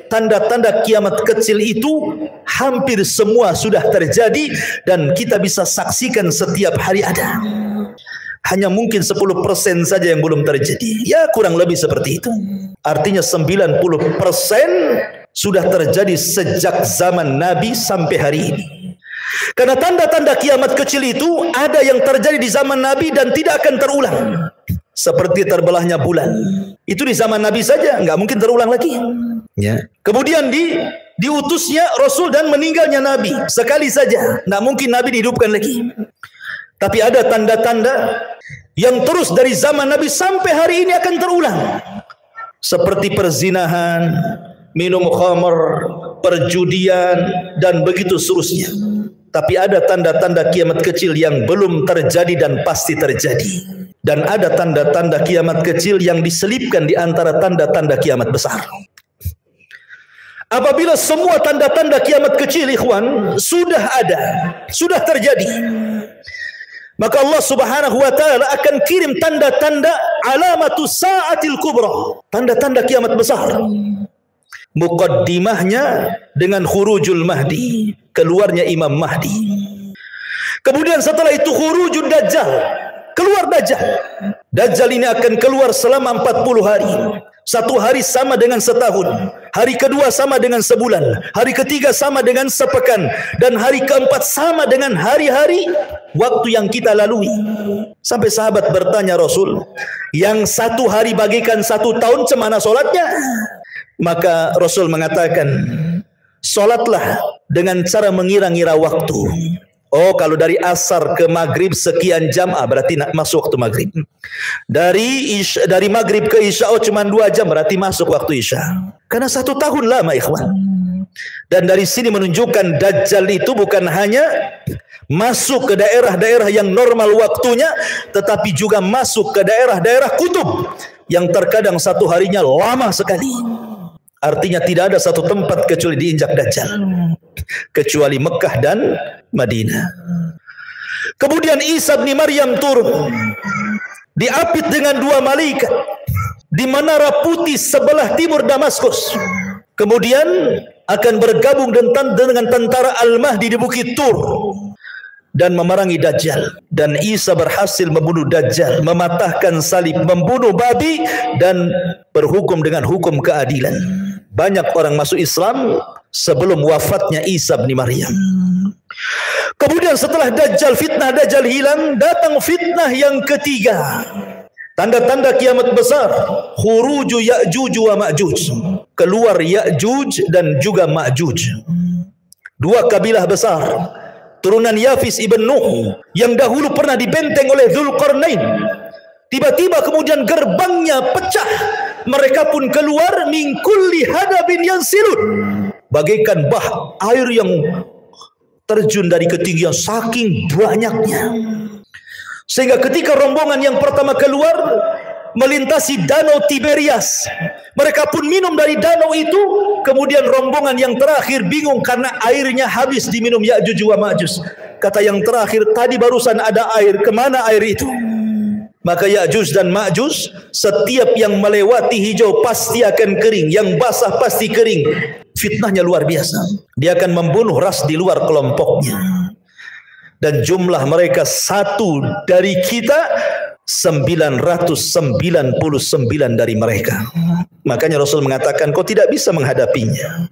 tanda-tanda kiamat kecil itu hampir semua sudah terjadi dan kita bisa saksikan setiap hari ada. Hanya mungkin 10% saja yang belum terjadi. Ya kurang lebih seperti itu. Artinya 90% sudah terjadi sejak zaman Nabi sampai hari ini. Karena tanda-tanda kiamat kecil itu ada yang terjadi di zaman Nabi dan tidak akan terulang. Seperti terbelahnya bulan. Itu di zaman Nabi saja, nggak mungkin terulang lagi. Ya. Kemudian diutusnya Rasul dan meninggalnya Nabi sekali saja, nggak mungkin Nabi dihidupkan lagi. Tapi ada tanda-tanda yang terus dari zaman Nabi sampai hari ini akan terulang. Seperti perzinahan, minum khamr, perjudian, dan begitu seterusnya. Tapi ada tanda-tanda kiamat kecil yang belum terjadi dan pasti terjadi. Dan ada tanda-tanda kiamat kecil yang diselipkan di antara tanda-tanda kiamat besar. Apabila semua tanda-tanda kiamat kecil, ikhwan, sudah ada, sudah terjadi, maka Allah Subhanahu wa taala akan kirim tanda-tanda alamatus saatil kubra, tanda-tanda kiamat besar. Muqaddimahnya dengan khurujul Mahdi, keluarnya Imam Mahdi. Kemudian setelah itu khurujul Dajjal, keluar Dajjal. Dajjal ini akan keluar selama 40 hari. Satu hari sama dengan setahun, hari kedua sama dengan sebulan, hari ketiga sama dengan sepekan, dan hari keempat sama dengan hari-hari waktu yang kita lalui. Sampai sahabat bertanya Rasul, yang satu hari bagikan satu tahun, cemana solatnya? Maka Rasul mengatakan, solatlah dengan cara mengira-ngira waktu. Oh, kalau dari asar ke maghrib sekian jam, berarti masuk waktu maghrib. Dari maghrib ke isya, cuma 2 jam, berarti masuk waktu isya. Karena 1 tahun lama, ikhwan. Dan dari sini menunjukkan Dajjal itu bukan hanya masuk ke daerah-daerah yang normal waktunya, tetapi juga masuk ke daerah-daerah kutub yang terkadang satu harinya lama sekali. Artinya tidak ada satu tempat kecuali diinjak Dajjal, kecuali Mekah dan Madinah. Kemudian Isa bin Maryam turun, diapit dengan 2 malaikat di menara putih sebelah timur Damaskus. Kemudian akan bergabung dengan tentara Al-Mahdi di Bukit Tur dan memerangi Dajjal. Dan Isa berhasil membunuh Dajjal, mematahkan salib, membunuh babi, dan berhukum dengan hukum keadilan. Banyak orang masuk Islam sebelum wafatnya Isa bin Maryam. Kemudian setelah fitnah Dajjal hilang, datang fitnah yang ketiga. Tanda-tanda kiamat besar, khuruju Ya'juj wa Ma'juj, keluar Ya'juj dan juga Ma'juj. 2 kabilah besar, turunan Yafis ibn Nuh, yang dahulu pernah dibenteng oleh Dzulqarnain. Tiba-tiba kemudian gerbangnya pecah, mereka pun keluar min kulli hadabin yansilun, bagaikan bah air yang terjun dari ketinggian saking banyaknya. Sehingga ketika rombongan yang pertama keluar melintasi danau Tiberias, mereka pun minum dari danau itu. Kemudian rombongan yang terakhir bingung karena airnya habis diminum Ya'juj wa Ma'juj. Kata yang terakhir, tadi barusan ada air, kemana air itu? Maka Ya'juj dan Ma'juj, setiap yang melewati hijau pasti akan kering, yang basah pasti kering. Fitnahnya luar biasa. Dia akan membunuh ras di luar kelompoknya. Dan jumlah mereka satu dari kita 999 dari mereka. Makanya Rasul mengatakan, kau tidak bisa menghadapinya.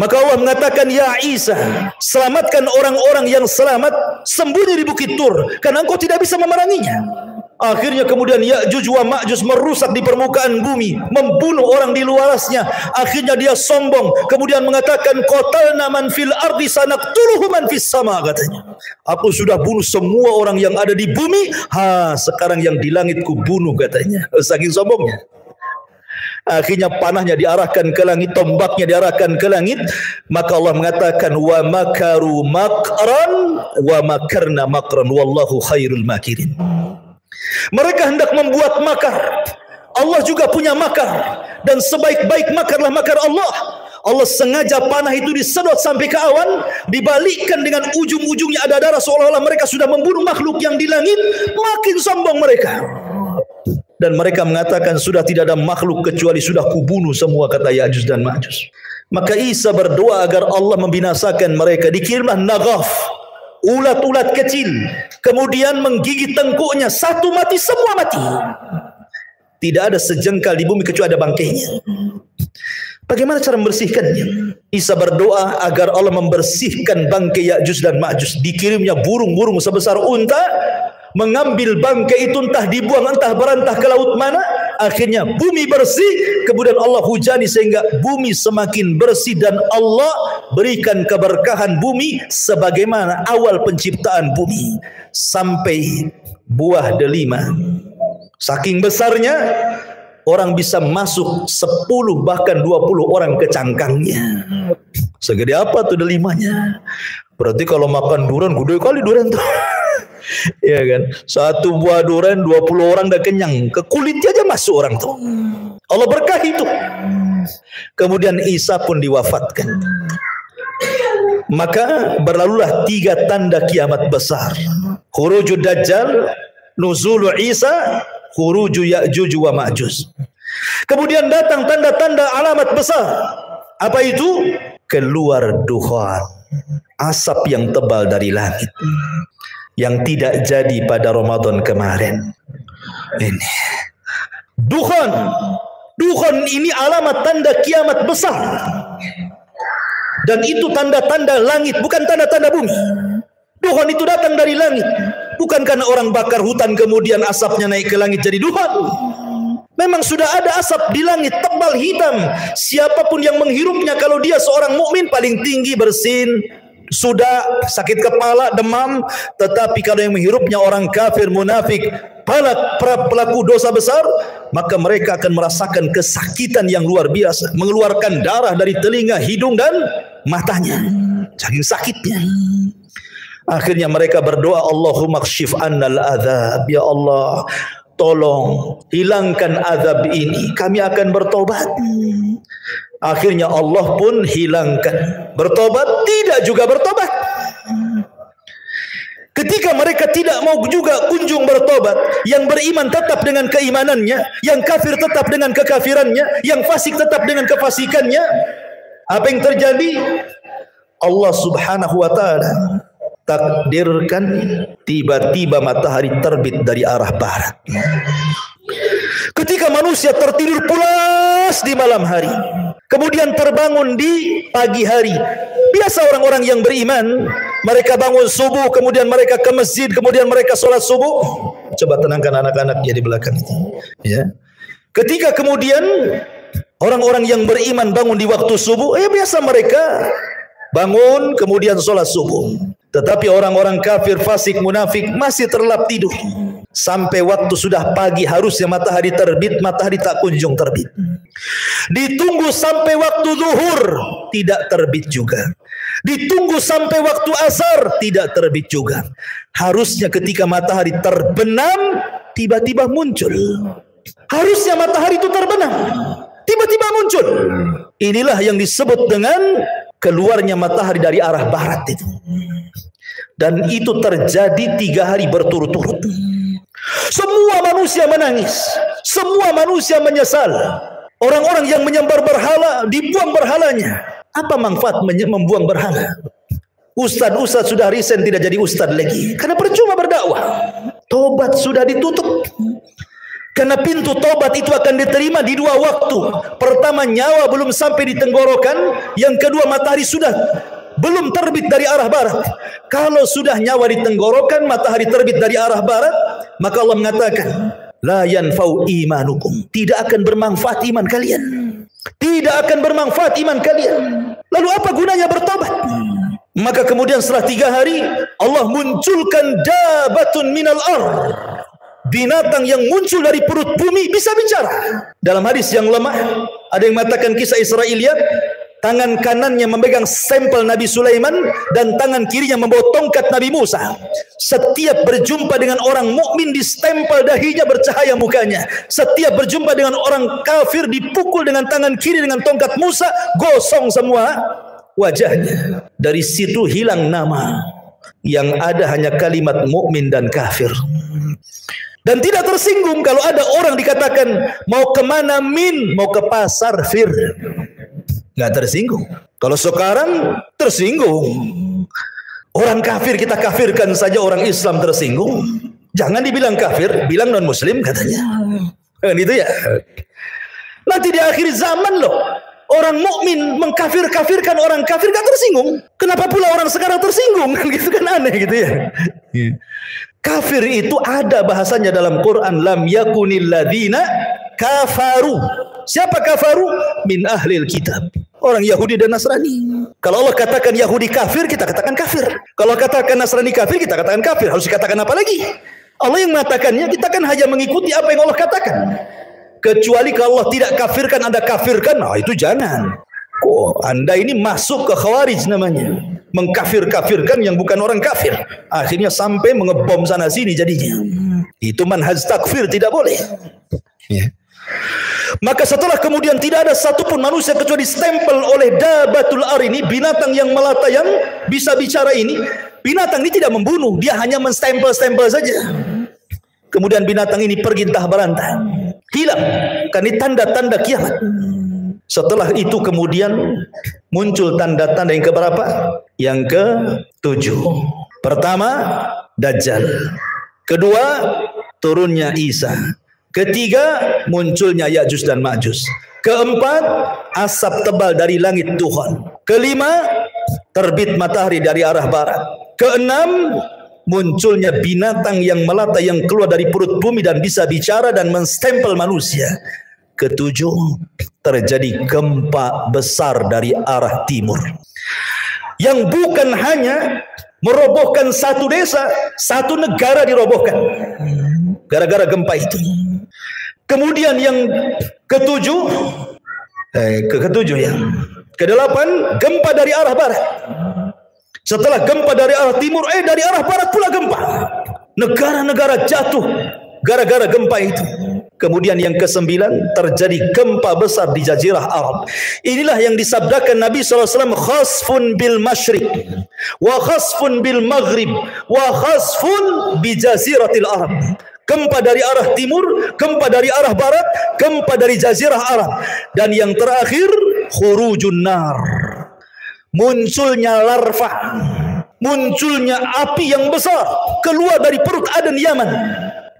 Maka Allah mengatakan, ya Isa, selamatkan orang-orang yang selamat, sembunyi di Bukit Tur, karena engkau tidak bisa memeranginya. Akhirnya kemudian Ya'juj wa Ma'juj merusak di permukaan bumi, membunuh orang di luarasnya. Akhirnya dia sombong, kemudian mengatakan, qatalna man fil ardi sanaqtuluhu man fis sama, katanya. Aku sudah bunuh semua orang yang ada di bumi, sekarang yang di langit ku bunuh, katanya. Saking sombongnya. Akhirnya panahnya diarahkan ke langit, tombaknya diarahkan ke langit. Maka Allah mengatakan, wa makaru makran wa makarna makran wallahu khairul makirin. Mereka hendak membuat makar, Allah juga punya makar, dan sebaik-baik makarlah makar Allah. Allah sengaja panah itu disedot sampai ke awan, dibalikkan dengan ujung-ujungnya ada darah, seolah-olah mereka sudah membunuh makhluk yang di langit. Makin sombong mereka. Dan mereka mengatakan, sudah tidak ada makhluk kecuali sudah kubunuh semua, kata Ya'juj dan Ma'juj. Maka Isa berdoa agar Allah membinasakan mereka. Dikirimlah Naghaf, ulat-ulat kecil, kemudian menggigit tengkuknya, satu mati, semua mati. Tidak ada sejengkal di bumi kecuali ada bangkainya. Bagaimana cara membersihkannya? Isa berdoa agar Allah membersihkan bangkai Ya'juj dan Ma'juj. Dikirimnya burung-burung sebesar unta, mengambil bangkai itu, entah dibuang, entah berantah ke laut mana. Akhirnya bumi bersih, kemudian Allah hujani sehingga bumi semakin bersih, dan Allah berikan keberkahan bumi sebagaimana awal penciptaan bumi sampai buah delima. Saking besarnya, orang bisa masuk 10 bahkan 20 orang ke cangkangnya. Segede apa tuh delimanya? Berarti kalau makan durian, gede kali durian tuh. Ya kan, satu buah durian 20 orang dah kenyang, ke kulitnya aja masuk orang tuh. Allah berkahi itu. Kemudian Isa pun diwafatkan. Maka berlalulah 3 tanda kiamat besar. Khurujud Dajjal, nuzulu Isa, khuruju Ya'juj wa Ma'juj. Kemudian datang tanda-tanda alamat besar. Apa itu? Keluar dukhan, asap yang tebal dari langit, yang tidak jadi pada Ramadan kemarin. Ini dukhan. Dukhan ini alamat tanda kiamat besar. Dan itu tanda-tanda langit, bukan tanda-tanda bumi. Dukhan itu datang dari langit. Bukan karena orang bakar hutan kemudian asapnya naik ke langit jadi dukhan. Memang sudah ada asap di langit tebal hitam. Siapapun yang menghirupnya, kalau dia seorang mukmin paling tinggi bersin, sudah sakit kepala, demam. Tetapi kalau yang menghirupnya orang kafir, munafik, pelaku dosa besar, maka mereka akan merasakan kesakitan yang luar biasa, mengeluarkan darah dari telinga, hidung dan matanya, saking sakitnya. Akhirnya mereka berdoa, Allahumma kshif annal adzab, ya Allah, tolong hilangkan azab ini, kami akan bertobat. Akhirnya Allah pun hilangkan. Bertobat? Tidak juga bertobat. Ketika mereka tidak mau juga kunjung bertobat, yang beriman tetap dengan keimanannya, yang kafir tetap dengan kekafirannya, yang fasik tetap dengan kefasikannya, apa yang terjadi? Allah Subhanahu wa ta'ala takdirkan tiba-tiba matahari terbit dari arah barat. Ketika manusia tertidur pulas di malam hari, kemudian terbangun di pagi hari. Biasa orang-orang yang beriman, mereka bangun subuh, kemudian mereka ke masjid, kemudian mereka sholat subuh. Coba tenangkan anak-anak di belakang itu. Ya. Ketika kemudian orang-orang yang beriman bangun di waktu subuh, biasa mereka bangun kemudian sholat subuh. Tetapi orang-orang kafir, fasik, munafik masih terlelap tidur. Sampai waktu sudah pagi, harusnya matahari terbit, matahari tak kunjung terbit. Ditunggu sampai waktu zuhur, tidak terbit juga. Ditunggu sampai waktu asar, tidak terbit juga. Harusnya ketika matahari terbenam, tiba-tiba muncul. Harusnya matahari itu terbenam, tiba-tiba muncul. Inilah yang disebut dengan keluarnya matahari dari arah barat itu. Dan itu terjadi 3 hari berturut-turut. Semua manusia menangis, semua manusia menyesal. Orang-orang yang menyembah berhala, dibuang berhalanya. Apa manfaat membuang berhala? Ustadz sudah resign, tidak jadi ustadz lagi, karena percuma berdakwah. Tobat sudah ditutup, karena pintu tobat itu akan diterima di 2 waktu. Pertama, nyawa belum sampai di tenggorokan. Yang kedua, matahari sudah belum terbit dari arah barat. Kalau sudah nyawa di tenggorokan, matahari terbit dari arah barat, maka Allah mengatakan, la yanfa'u imanukum, tidak akan bermanfaat iman kalian. Tidak akan bermanfaat iman kalian. Lalu apa gunanya bertobat? Maka kemudian setelah 3 hari, Allah munculkan dabatun minal ardh, binatang yang muncul dari perut bumi bisa bicara. Dalam hadis yang lemah, ada yang mengatakan kisah Israiliyat, tangan kanannya memegang stempel Nabi Sulaiman dan tangan kirinya membawa tongkat Nabi Musa. Setiap berjumpa dengan orang mukmin distempel dahinya, bercahaya mukanya. Setiap berjumpa dengan orang kafir dipukul dengan tangan kiri dengan tongkat Musa, gosong semua wajahnya. Dari situ hilang nama, yang ada hanya kalimat mukmin dan kafir. Dan tidak tersinggung kalau ada orang dikatakan mau kemana min, mau ke pasar fir. Nggak tersinggung. Kalau sekarang tersinggung. Orang kafir kita kafirkan saja, orang Islam tersinggung. Jangan dibilang kafir, bilang non muslim katanya. Kan itu ya. Nanti di akhir zaman loh, orang mukmin mengkafir-kafirkan orang kafir, nggak tersinggung. Kenapa pula orang sekarang tersinggung? Kan gitu kan, aneh gitu ya. Kafir itu ada bahasanya dalam Quran, lam yakunil ladzina kafaru. Siapa kafaru? Min ahlil kitab, orang Yahudi dan Nasrani. Kalau Allah katakan Yahudi kafir, kita katakan kafir. Kalau katakan Nasrani kafir, kita katakan kafir. Harus dikatakan apa lagi? Allah yang mengatakannya, kita kan hanya mengikuti apa yang Allah katakan. Kecuali kalau Allah tidak kafirkan, Anda kafirkan, nah itu jangan. Kok Anda ini masuk ke Khawarij namanya, mengkafir-kafirkan yang bukan orang kafir, akhirnya sampai mengebom sana sini jadinya. Itu manhaj takfir, tidak boleh. Ya. Maka setelah kemudian tidak ada satupun manusia kecuali stempel oleh dabatul ar ini, binatang yang melata yang bisa bicara ini. Binatang ini tidak membunuh, dia hanya menstempel-stempel saja. Kemudian binatang ini pergi entah berantah, hilang. Kan ini tanda-tanda kiamat. Setelah itu kemudian muncul tanda-tanda yang keberapa? Yang ke-7. Pertama, Dajjal. Kedua, turunnya Isa. Ketiga, munculnya Ya'juj dan Ma'juj. Keempat, asap tebal dari langit Tuhan. Kelima, terbit matahari dari arah barat. Keenam, munculnya binatang yang melata yang keluar dari perut bumi dan bisa bicara dan menstempel manusia. Ketujuh, terjadi gempa besar dari arah timur yang bukan hanya merobohkan satu desa, satu negara dirobohkan gara-gara gempa itu. Kemudian yang ketujuh ya, kedelapan, gempa dari arah barat. Setelah gempa dari arah timur, dari arah barat pula gempa. Negara-negara jatuh gara-gara gempa itu. Kemudian yang ke-9, terjadi gempa besar di Jazirah Arab. Inilah yang disabdakan Nabi SAW, khasfun bil masyriq, wa khasfun bil maghrib, wa khasfun bi Jaziratil Arab. Gempa dari arah timur, gempa dari arah barat, gempa dari Jazirah Arab. Dan yang terakhir, khurujun nar, munculnya larva, munculnya api yang besar keluar dari perut Aden Yaman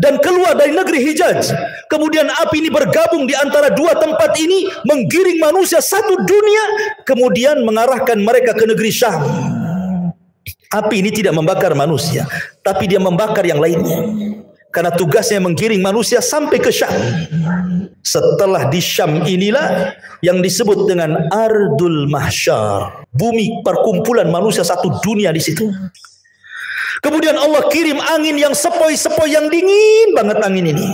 dan keluar dari negeri Hijaz. Kemudian api ini bergabung di antara dua tempat ini, menggiring manusia satu dunia, kemudian mengarahkan mereka ke negeri Syam. Api ini tidak membakar manusia, tapi dia membakar yang lainnya, karena tugasnya menggiring manusia sampai ke Syam. Setelah di Syam inilah yang disebut dengan Ardul Mahsyar, bumi perkumpulan manusia satu dunia di situ. Kemudian Allah kirim angin yang sepoi-sepoi, yang dingin banget angin ini.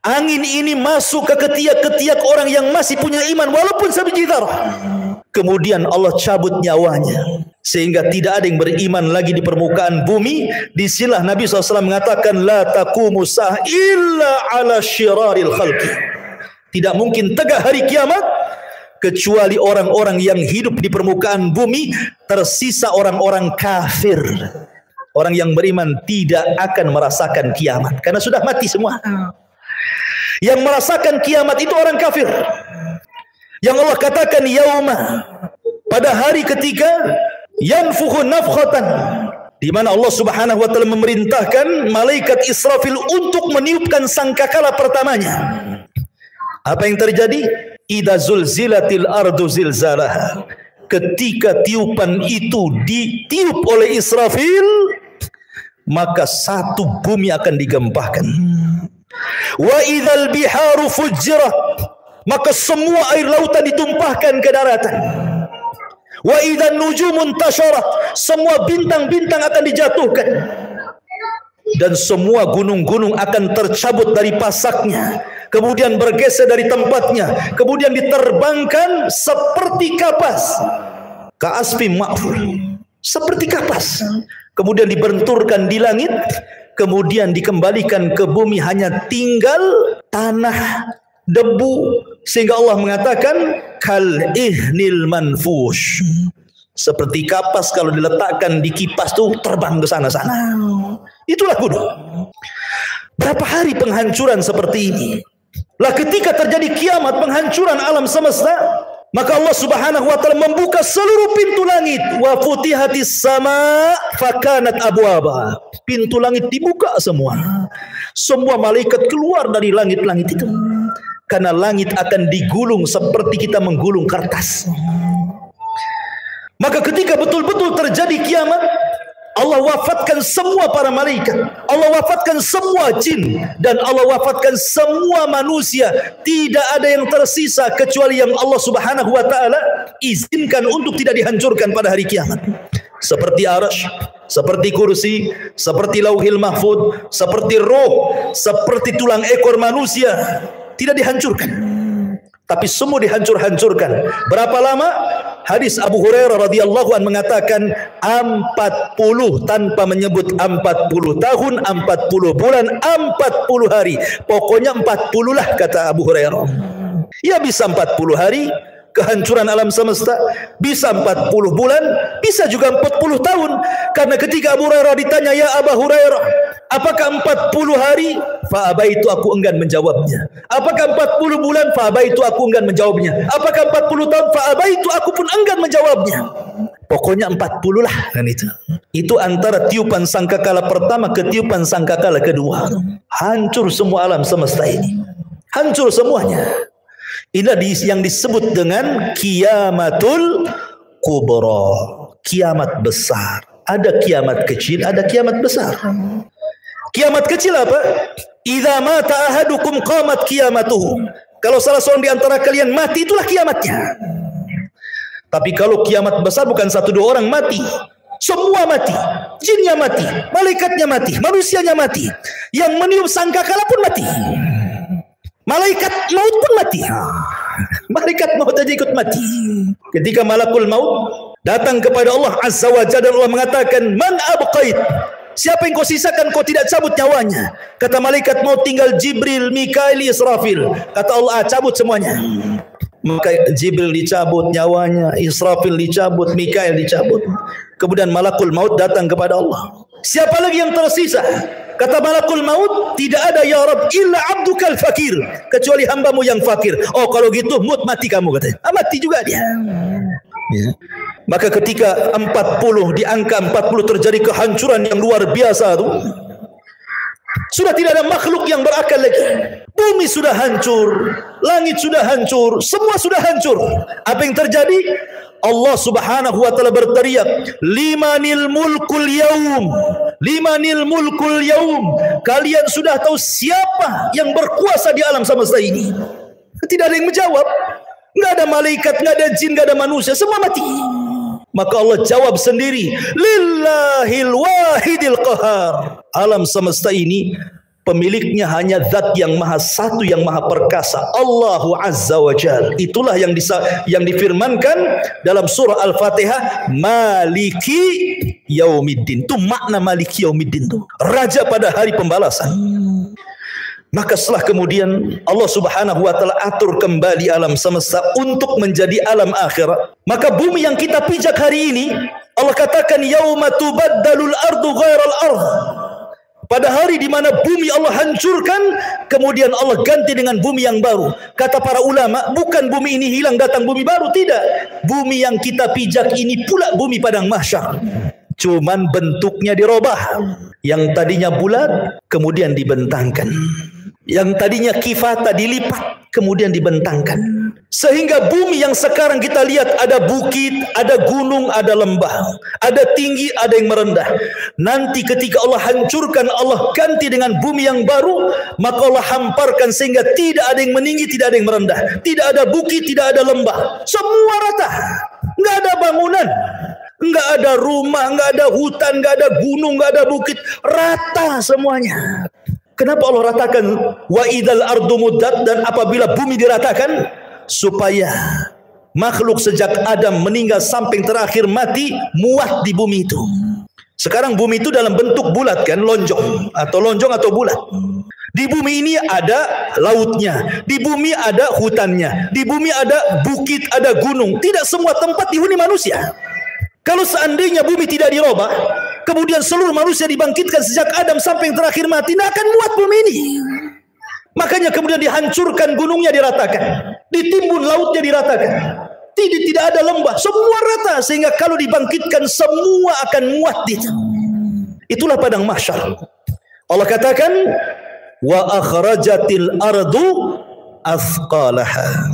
Angin ini masuk ke ketiak-ketiak orang yang masih punya iman walaupun sebiji zarah. Kemudian Allah cabut nyawanya sehingga tidak ada yang beriman lagi di permukaan bumi. Disinilah Nabi SAW mengatakan, la taqumu sa'ah illa ala syiraril khalqi. Tidak mungkin tegak hari kiamat kecuali orang-orang yang hidup di permukaan bumi tersisa orang-orang kafir. Orang yang beriman tidak akan merasakan kiamat karena sudah mati semua. Yang merasakan kiamat itu orang kafir. Yang Allah katakan yauma, pada hari ketika yanfukhu nafkhatan, di mana Allah Subhanahu wa taala memerintahkan malaikat Israfil untuk meniupkan sangkakala pertamanya. Apa yang terjadi? Idza zulzilatil ardu zilzalaha. Ketika tiupan itu ditiup oleh Israfil, maka satu bumi akan digempahkan. Wa idzal biharu fujjirat, maka semua air lautan ditumpahkan ke daratan. Wa idzan nujumun tasharat, semua bintang-bintang akan dijatuhkan. Dan semua gunung-gunung akan tercabut dari pasaknya, kemudian bergeser dari tempatnya, kemudian diterbangkan seperti kapas. Ka'asfim ma'fur, seperti kapas. Kemudian dibenturkan di langit, kemudian dikembalikan ke bumi, hanya tinggal tanah, debu, sehingga Allah mengatakan kal ihnil manfush, seperti kapas kalau diletakkan di kipas tuh terbang ke sana-sana. Itulah gunung. Berapa hari penghancuran seperti ini. Lah ketika terjadi kiamat, penghancuran alam semesta, maka Allah Subhanahu wa taala membuka seluruh pintu langit. Wa futihatis sama fakanat abwaba. Pintu langit dibuka semua. Semua malaikat keluar dari langit-langit itu. Karena langit akan digulung seperti kita menggulung kertas. Maka ketika betul-betul terjadi kiamat, Allah wafatkan semua para malaikat, Allah wafatkan semua jin, dan Allah wafatkan semua manusia. Tidak ada yang tersisa kecuali yang Allah Subhanahu wa taala izinkan untuk tidak dihancurkan pada hari kiamat. Seperti arsy, seperti kursi, seperti lauhil mahfud, seperti roh, seperti tulang ekor manusia, tidak dihancurkan. tapi semua dihancur-hancurkan. Berapa lama? Hadis Abu Hurairah radhiyallahu anhu mengatakan 40 tanpa menyebut 40 tahun, 40 bulan, 40 hari. Pokoknya 40 lah kata Abu Hurairah. Ya bisa 40 hari kehancuran alam semesta, bisa 40 bulan, bisa juga 40 tahun. Karena ketika Abu Hurairah ditanya, ya Abu Hurairah, apakah 40 hari? Fa'abaitu, aku enggan menjawabnya. Apakah 40 bulan? Fa'abaitu, aku enggan menjawabnya. Apakah 40 tahun? Fa'abaitu, aku pun enggan menjawabnya. Pokoknya 40 lah kan itu. Itu antara tiupan sangkakala pertama ke tiupan sangkakala kedua. Hancur semua alam semesta ini. Hancur semuanya. Inilah yang disebut dengan kiamatul kubra, kiamat besar. Ada kiamat kecil, ada kiamat besar. Kiamat kecil apa? Idza mata ahadukum qamat qiyamatuhu. Kalau salah seorang di antara kalian mati, itulah kiamatnya. Tapi kalau kiamat besar bukan satu dua orang mati, semua mati. Jinnya mati, malaikatnya mati, manusianya mati. Yang meniup sangkakala pun mati. Malaikat maut pun mati. Malaikat maut aja ikut mati. Ketika malakul maut datang kepada Allah Azza wa Jalla, Allah mengatakan, "Man abqait?" Siapa yang kau sisakan, kau tidak cabut nyawanya? Kata malaikat maut, tinggal Jibril, Mikail, Israfil. Kata Allah, cabut semuanya. Maka Jibril dicabut nyawanya, Israfil dicabut, Mikail dicabut. Kemudian malakul maut datang kepada Allah. Siapa lagi yang tersisa? Kata malakul maut, tidak ada ya Rabb illa abdukal fakir, kecuali hambamu yang fakir. Oh kalau gitu mati kamu katanya. Mati juga dia. Ya. Maka ketika 40 di angka 40 terjadi kehancuran yang luar biasa tuh. Sudah tidak ada makhluk yang berakal lagi. Bumi sudah hancur, langit sudah hancur, semua sudah hancur. Apa yang terjadi? Allah Subhanahu wa taala berteriak, "Limanil mulkul yaum. Limanil mulkul yaum." Kalian sudah tahu siapa yang berkuasa di alam semesta ini? Tidak ada yang menjawab. Enggak ada malaikat, enggak ada jin, enggak ada manusia, semua mati. Maka Allah jawab sendiri, "Lillahil wahidil qahar." Alam semesta ini pemiliknya hanya zat yang maha satu, yang maha perkasa, Allahu Azza wa Jal. Itulah yang difirmankan dalam surah Al-Fatihah, Maliki Yaumiddin. Itu makna Maliki Yaumiddin itu, raja pada hari pembalasan. Maka setelah kemudian Allah Subhanahu wa taala atur kembali alam semesta untuk menjadi alam akhirat. Maka bumi yang kita pijak hari ini, Allah katakan yauma tubaddalul ardu ghairal ardh. Pada hari di mana bumi Allah hancurkan, kemudian Allah ganti dengan bumi yang baru. Kata para ulama, bukan bumi ini hilang datang bumi baru, tidak. Bumi yang kita pijak ini pula bumi padang mahsyar. Cuman bentuknya dirubah. Yang tadinya bulat kemudian dibentangkan. Yang tadinya kifata dilipat kemudian dibentangkan. Sehingga bumi yang sekarang kita lihat ada bukit, ada gunung, ada lembah, ada tinggi, ada yang merendah. Nanti ketika Allah hancurkan, Allah ganti dengan bumi yang baru, maka Allah hamparkan sehingga tidak ada yang meninggi, tidak ada yang merendah, tidak ada bukit, tidak ada lembah, semua rata, nggak ada bangunan, nggak ada rumah, nggak ada hutan, nggak ada gunung, nggak ada bukit, rata semuanya. Kenapa Allah ratakan wa idzal ardu muddat, dan apabila bumi diratakan supaya makhluk sejak Adam meninggal sampai terakhir mati muat di bumi itu. Sekarang bumi itu dalam bentuk bulat kan, lonjong atau bulat. Di bumi ini ada lautnya, di bumi ada hutannya, di bumi ada bukit, ada gunung. Tidak semua tempat dihuni manusia. Kalau seandainya bumi tidak dirubah, kemudian seluruh manusia dibangkitkan sejak Adam sampai yang terakhir mati, tidak akan muat bumi ini. Makanya kemudian dihancurkan gunungnya, diratakan, ditimbun lautnya, diratakan. Tidak ada lembah, semua rata, sehingga kalau dibangkitkan semua akan muat di situ. Itulah padang mahsyar. Allah katakan, wa akhrajatil ardu athqalaha.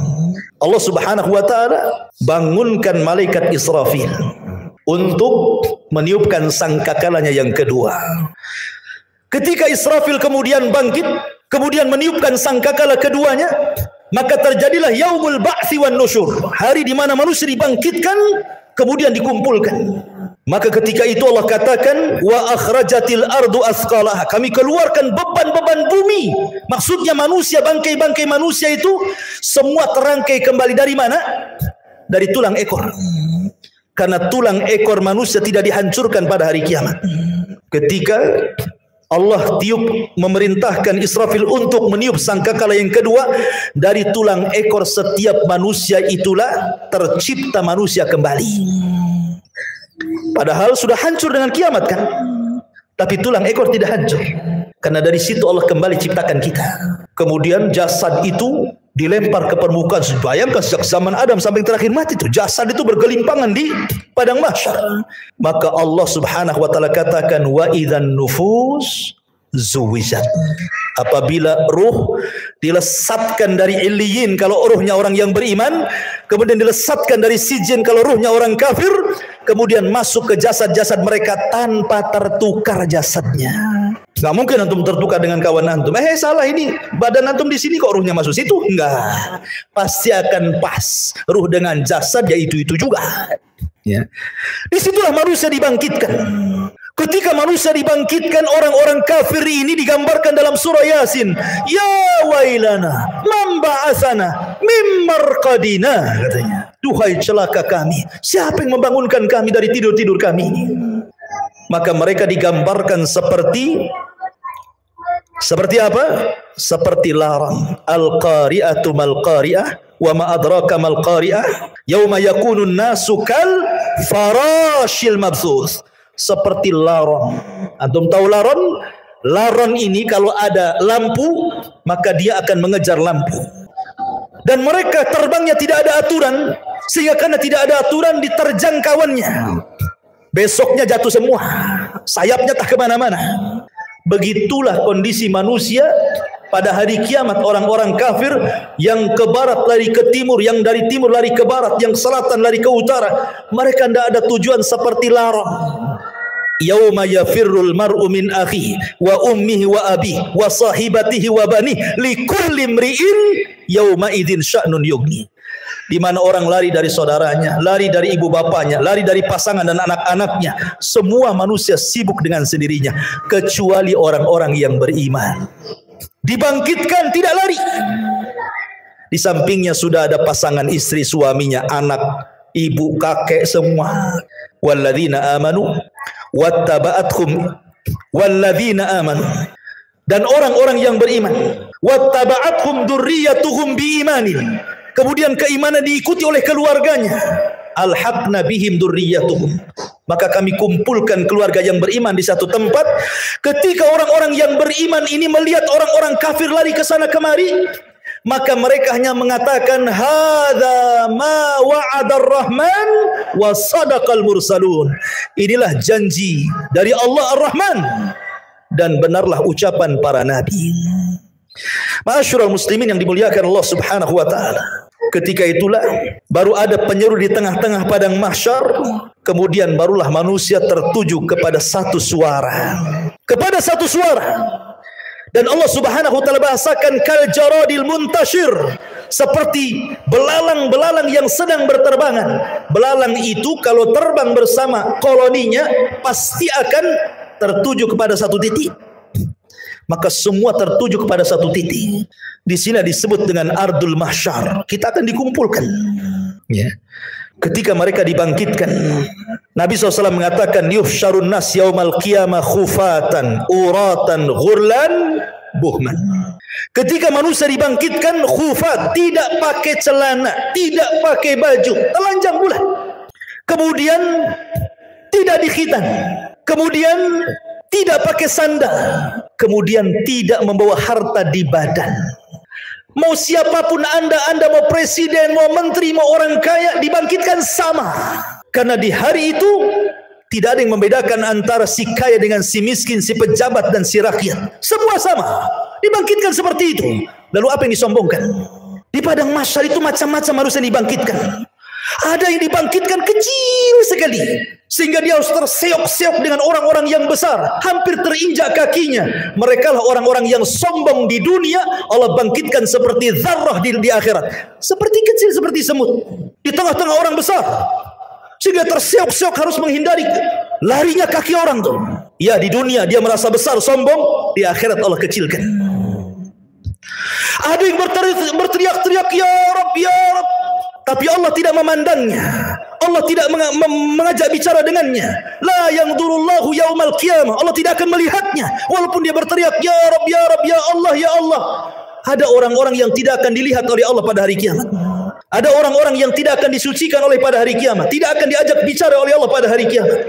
Allah Subhanahu wa taala bangunkan malaikat Israfil untuk meniupkan sangkakalanya yang kedua. Ketika Israfil kemudian bangkit, kemudian meniupkan sangkakala keduanya, maka terjadilah yaumul ba'tsi wan nusyur, hari di mana manusia dibangkitkan kemudian dikumpulkan. Maka ketika itu Allah katakan, wa akhrajatil ardu athqalaha. Kami keluarkan beban-beban bumi. Maksudnya manusia, bangkai-bangkai manusia itu semua terangkai kembali dari mana? Dari tulang ekor. Karena tulang ekor manusia tidak dihancurkan pada hari kiamat. Ketika Allah tiup memerintahkan Israfil untuk meniup sangkakala yang kedua, dari tulang ekor setiap manusia itulah tercipta manusia kembali. Padahal sudah hancur dengan kiamat kan? Tapi tulang ekor tidak hancur. Karena dari situ Allah kembali ciptakan kita. Kemudian jasad itu dilempar ke permukaan. Bayangkan sejak zaman Adam sampai terakhir mati itu jasad itu bergelimpangan di padang mahsyar. Maka Allah Subhanahu wa taala katakan, wa idzan nufus zuwijat. Apabila ruh dilesatkan dari illiyin kalau ruhnya orang yang beriman, kemudian dilesatkan dari sijin kalau ruhnya orang kafir, kemudian masuk ke jasad-jasad mereka tanpa tertukar jasadnya. Nggak mungkin antum tertukar dengan kawan antum. Salah ini, badan antum di sini kok ruhnya masuk situ? Enggak. Pasti akan pas. Ruh dengan jasad ya itu juga. Ya. Disitulah manusia dibangkitkan. Ketika manusia dibangkitkan, orang-orang kafir ini digambarkan dalam surah Yasin. Ya wailana, man ba'atsana mim marqadina, katanya. Duhai celaka kami, siapa yang membangunkan kami dari tidur-tidur kami ini? Maka mereka digambarkan seperti apa? Seperti larang. Al-qari'atu mal-qari'ah wa ma adraka mal-qari'ah yauma yakunun nasu kal farashil mabthus. Seperti laron. Antum tahu laron? Laron ini kalau ada lampu, maka dia akan mengejar lampu. Dan mereka terbangnya tidak ada aturan, sehingga karena tidak ada aturan diterjang kawannya. Besoknya jatuh semua, sayapnya tak kemana-mana. Begitulah kondisi manusia pada hari kiamat. Orang-orang kafir yang ke barat lari ke timur, yang dari timur lari ke barat, yang selatan lari ke utara. Mereka tidak ada tujuan seperti larang. Yauma yafirrul mar'u min akhihi wa ummihi wa abihi wa sahibatihi wa banihi likulli imri'in yauma idzin sya'nun yughni. Di mana orang lari dari saudaranya, lari dari ibu bapanya, lari dari pasangan dan anak-anaknya. Semua manusia sibuk dengan sendirinya kecuali orang-orang yang beriman. Dibangkitkan tidak lari. Di sampingnya sudah ada pasangan istri, suaminya, anak, ibu, kakek semua. Walladzina amanu wattaba'athum walladzina amanu, dan orang-orang yang beriman, wattaba'athum dzurriyyatuhum biimanin, kemudian keimanan diikuti oleh keluarganya, alhaqna bihim dzurriyyatuhum, maka kami kumpulkan keluarga yang beriman di satu tempat. Ketika orang-orang yang beriman ini melihat orang-orang kafir lari ke sana kemari, maka mereka hanya mengatakan, hadza ma wa'adar rahman wa sadaqal mursalun. Inilah janji dari Allah Ar-Rahman dan benarlah ucapan para nabi. Ma'asyiral muslimin yang dimuliakan Allah Subhanahu wa taala. Ketika itulah baru ada penyeru di tengah-tengah padang mahsyar, kemudian barulah manusia tertuju kepada satu suara. Kepada satu suara. Dan Allah Subhanahu wa taala bahasakan kal jaradil muntashir, seperti belalang-belalang yang sedang berterbangan. Belalang itu kalau terbang bersama koloninya pasti akan tertuju kepada satu titik. Maka semua tertuju kepada satu titik. Di sini disebut dengan ardul mahsyar. Kita akan dikumpulkan. Ya. Ketika mereka dibangkitkan, Nabi SAW mengatakan, yuhsyarun nas yaumal qiyamah khufatan uratan ghurlan buhman. Ketika manusia dibangkitkan khufat, tidak pakai celana, tidak pakai baju, telanjang bulat. Kemudian tidak dikhitan, kemudian tidak pakai sandal, kemudian tidak membawa harta di badan. Mau siapapun anda mau presiden, mau menteri, mau orang kaya, dibangkitkan sama. Karena di hari itu tidak ada yang membedakan antara si kaya dengan si miskin, si pejabat dan si rakyat. Semua sama. Dibangkitkan seperti itu. Lalu apa yang disombongkan? Di padang mahsyar itu macam-macam harus dibangkitkan. Ada yang dibangkitkan kecil sekali, sehingga dia harus terseok-seok dengan orang-orang yang besar, hampir terinjak kakinya. Mereka lah orang-orang yang sombong di dunia. Allah bangkitkan seperti zarrah di akhirat, seperti kecil, seperti semut di tengah-tengah orang besar, sehingga terseok-seok harus menghindari larinya kaki orang tuh. Ya, di dunia dia merasa besar, sombong, di akhirat Allah kecilkan. Ada yang berteriak-teriak, ya Rabb, ya Rabb, tapi Allah tidak memandangnya. Allah tidak mengajak bicara dengannya. La yanzurullahu yaumal qiyamah. Allah tidak akan melihatnya walaupun dia berteriak, ya Rabb, ya Rabb, ya Allah, ya Allah. Ada orang-orang yang tidak akan dilihat oleh Allah pada hari kiamat. Ada orang-orang yang tidak akan disucikan oleh pada hari kiamat, tidak akan diajak bicara oleh Allah pada hari kiamat.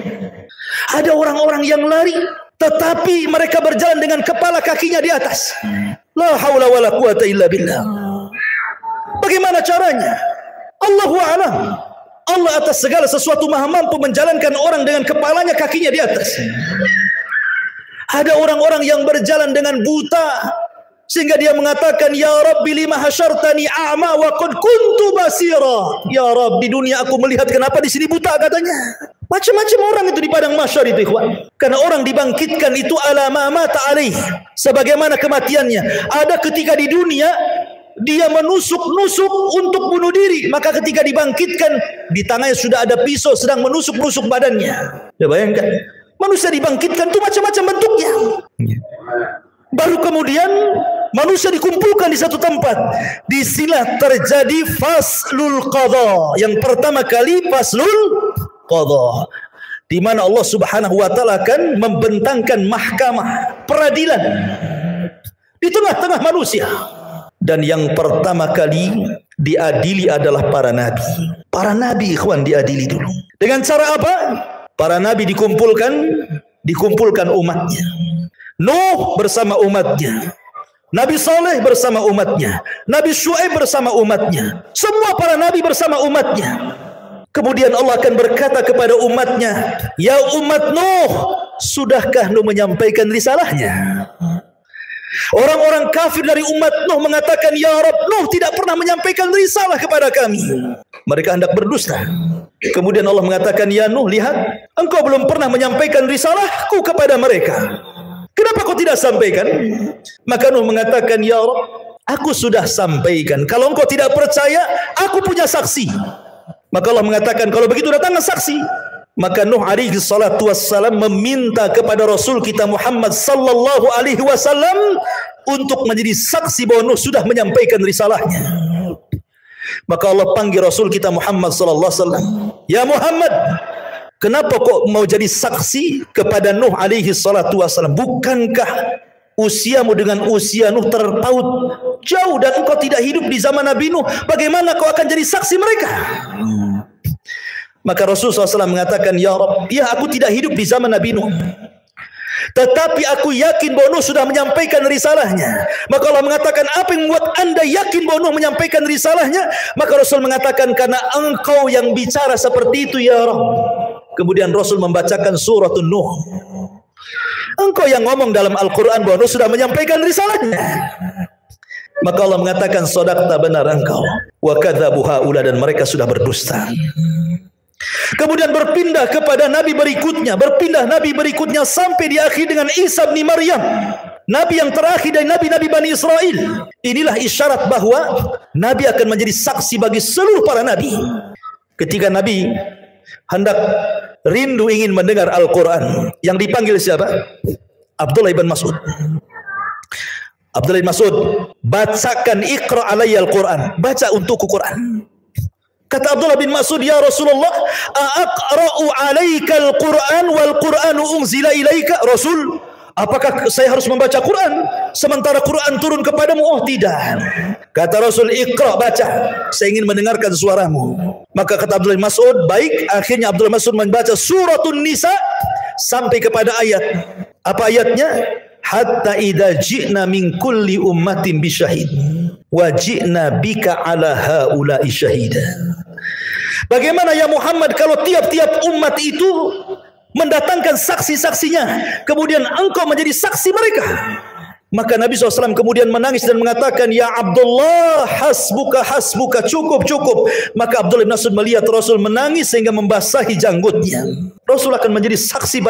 Ada orang-orang yang lari, tetapi mereka berjalan dengan kepala kakinya di atas. La haula wala quwata illa billah. Bagaimana caranya? Allahu a'lam. Allah atas segala sesuatu maha mampu menjalankan orang dengan kepalanya kakinya di atas. Ada orang-orang yang berjalan dengan buta, sehingga dia mengatakan, ya Rabbi lima hasyartani a'ma wa qad kuntu basira. Ya Rabb, di dunia aku melihat, kenapa di sini buta katanya. Macam-macam orang itu di padang mahsyar itu, ikhwan. Karena orang dibangkitkan itu ala ma mata alaih, sebagaimana kematiannya. Ada ketika di dunia dia menusuk-nusuk untuk bunuh diri, maka ketika dibangkitkan di tangannya sudah ada pisau sedang menusuk-nusuk badannya. Ya bayangkan, manusia dibangkitkan itu macam-macam bentuknya. Baru kemudian manusia dikumpulkan di satu tempat. Disinilah terjadi faslul qadha. Yang pertama kali faslul qadha, di mana Allah Subhanahu wa taala akan membentangkan mahkamah peradilan di tengah-tengah manusia. Dan yang pertama kali diadili adalah para nabi. Para nabi, ikhwan, diadili dulu. Dengan cara apa? Para nabi dikumpulkan umatnya. Nuh bersama umatnya, Nabi Saleh bersama umatnya, Nabi Syuaib bersama umatnya, semua para nabi bersama umatnya. Kemudian Allah akan berkata kepada umatnya, ya umat Nuh, sudahkah Nuh menyampaikan risalahnya? Orang-orang kafir dari umat Nuh mengatakan, ya Rabb, Nuh tidak pernah menyampaikan risalah kepada kami. Mereka hendak berdusta. Kemudian Allah mengatakan, ya Nuh, lihat, engkau belum pernah menyampaikan risalahku kepada mereka. Kenapa kau tidak sampaikan? Maka Nuh mengatakan, ya Rabb, aku sudah sampaikan. Kalau engkau tidak percaya, aku punya saksi. Maka Allah mengatakan, kalau begitu datanglah saksi. Maka Nuh alaihi salatu wassalam meminta kepada Rasul kita Muhammad sallallahu alaihi wasallam untuk menjadi saksi bahwa Nuh sudah menyampaikan risalahnya. Maka Allah panggil Rasul kita Muhammad sallallahu alaihi wasallam, ya Muhammad, kenapa kok mau jadi saksi kepada Nuh alaihi salatu wassalam? Bukankah usiamu dengan usia Nuh terpaut jauh dan engkau tidak hidup di zaman Nabi Nuh? Bagaimana kau akan jadi saksi mereka? Maka Rasulullah SAW mengatakan, ya Rabb, ya aku tidak hidup di zaman Nabi Nuh, tetapi aku yakin bahwa Nuh sudah menyampaikan risalahnya. Maka Allah mengatakan, apa yang membuat anda yakin bahwa Nuh menyampaikan risalahnya? Maka Rasul mengatakan, karena engkau yang bicara seperti itu ya Rabb. Kemudian Rasul membacakan surat Nuh. Engkau yang ngomong dalam Al-Quran bahwa Nuh sudah menyampaikan risalahnya. Maka Allah mengatakan, sodaqta, benar engkau. Wa kadzabu haula, dan mereka sudah berdusta. Kemudian berpindah kepada nabi berikutnya sampai di akhir dengan Isa bin Maryam, nabi yang terakhir dari nabi-nabi Bani Israel. Inilah isyarat bahwa nabi akan menjadi saksi bagi seluruh para nabi. Ketika nabi hendak rindu ingin mendengar Al-Quran, yang dipanggil siapa? Abdullah bin Mas'ud. Abdullah bin Mas'ud, bacakan, iqra alayya Al-Quran, baca untukku Quran. Kata Abdullah bin Mas'ud, ya Rasulullah, aqra'u alaika al-Quran wal Qur'anu unzila ilaika? Rasul, apakah saya harus membaca Quran sementara Quran turun kepadamu? Oh tidak. Kata Rasul, iqra, baca, saya ingin mendengarkan suaramu. Maka kata Abdullah bin Mas'ud, baik. Akhirnya Abdullah bin Mas'ud membaca suratun Nisa sampai kepada ayat. Apa ayatnya? Hatta idza ji'na min kulli ummatin bisyahid wa ji'na bika ala haula'i syahida. Bagaimana ya Muhammad kalau tiap-tiap umat itu mendatangkan saksi-saksinya, kemudian engkau menjadi saksi mereka? Maka Nabi SAW kemudian menangis dan mengatakan, ya Abdullah, hasbuka, hasbuka, cukup, cukup. Maka Abdullah bin Mas'ud melihat Rasul menangis sehingga membasahi janggutnya. Rasul akan menjadi saksi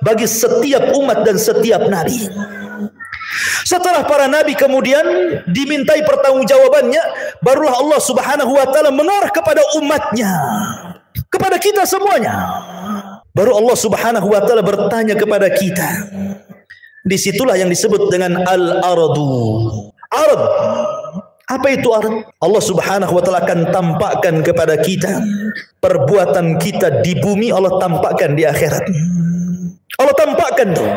bagi setiap umat dan setiap nabi. Setelah para nabi kemudian dimintai pertanggungjawabannya, barulah Allah Subhanahu wa taala mengarah kepada umatnya, kepada kita semuanya. baru Allah Subhanahu wa taala bertanya kepada kita. Disitulah yang disebut dengan al-ardu. Ard. Apa itu ard? Allah Subhanahu wa taala akan tampakkan kepada kita perbuatan kita di bumi, Allah tampakkan di akhirat. Allah tampakkan tuh.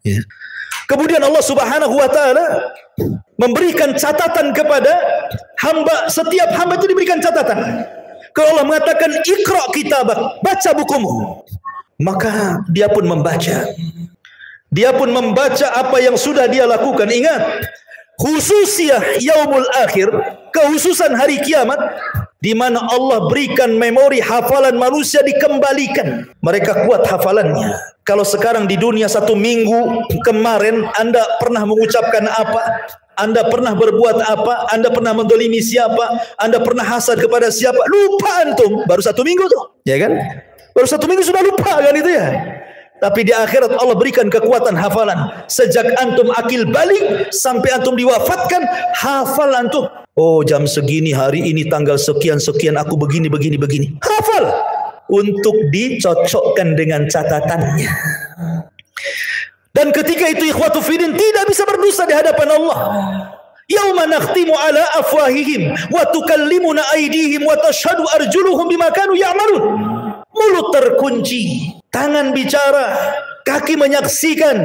Ya. Kemudian Allah Subhanahu wa taala memberikan catatan kepada hamba, setiap hamba itu diberikan catatan. Kalau Allah mengatakan Iqra kitabak, baca bukumu, maka dia pun membaca. Dia pun membaca apa yang sudah dia lakukan. Ingat, khususiyah yaumul akhir, kehususan hari kiamat, di mana Allah berikan memori hafalan manusia dikembalikan. Mereka kuat hafalannya. Kalau sekarang di dunia 1 minggu kemarin Anda pernah mengucapkan apa? Anda pernah berbuat apa? Anda pernah mendolimi siapa? Anda pernah hasad kepada siapa? Lupa antum. Baru 1 minggu tuh, ya kan? Baru 1 minggu sudah lupa kan itu ya. Tapi di akhirat Allah berikan kekuatan hafalan. Sejak antum akil balik sampai antum diwafatkan, hafal antum. Oh, jam segini, hari ini, tanggal sekian-sekian, aku begini. Hafal. Untuk dicocokkan dengan catatannya. Dan ketika itu ikhwatu fiddin tidak bisa berdosa di hadapan Allah. Yauma nakhtimu ala afwahihim wa tukallimuna aydihim wa tashhadu arjuluhum bima kanu ya'malun. Mulut terkunci, tangan bicara, kaki menyaksikan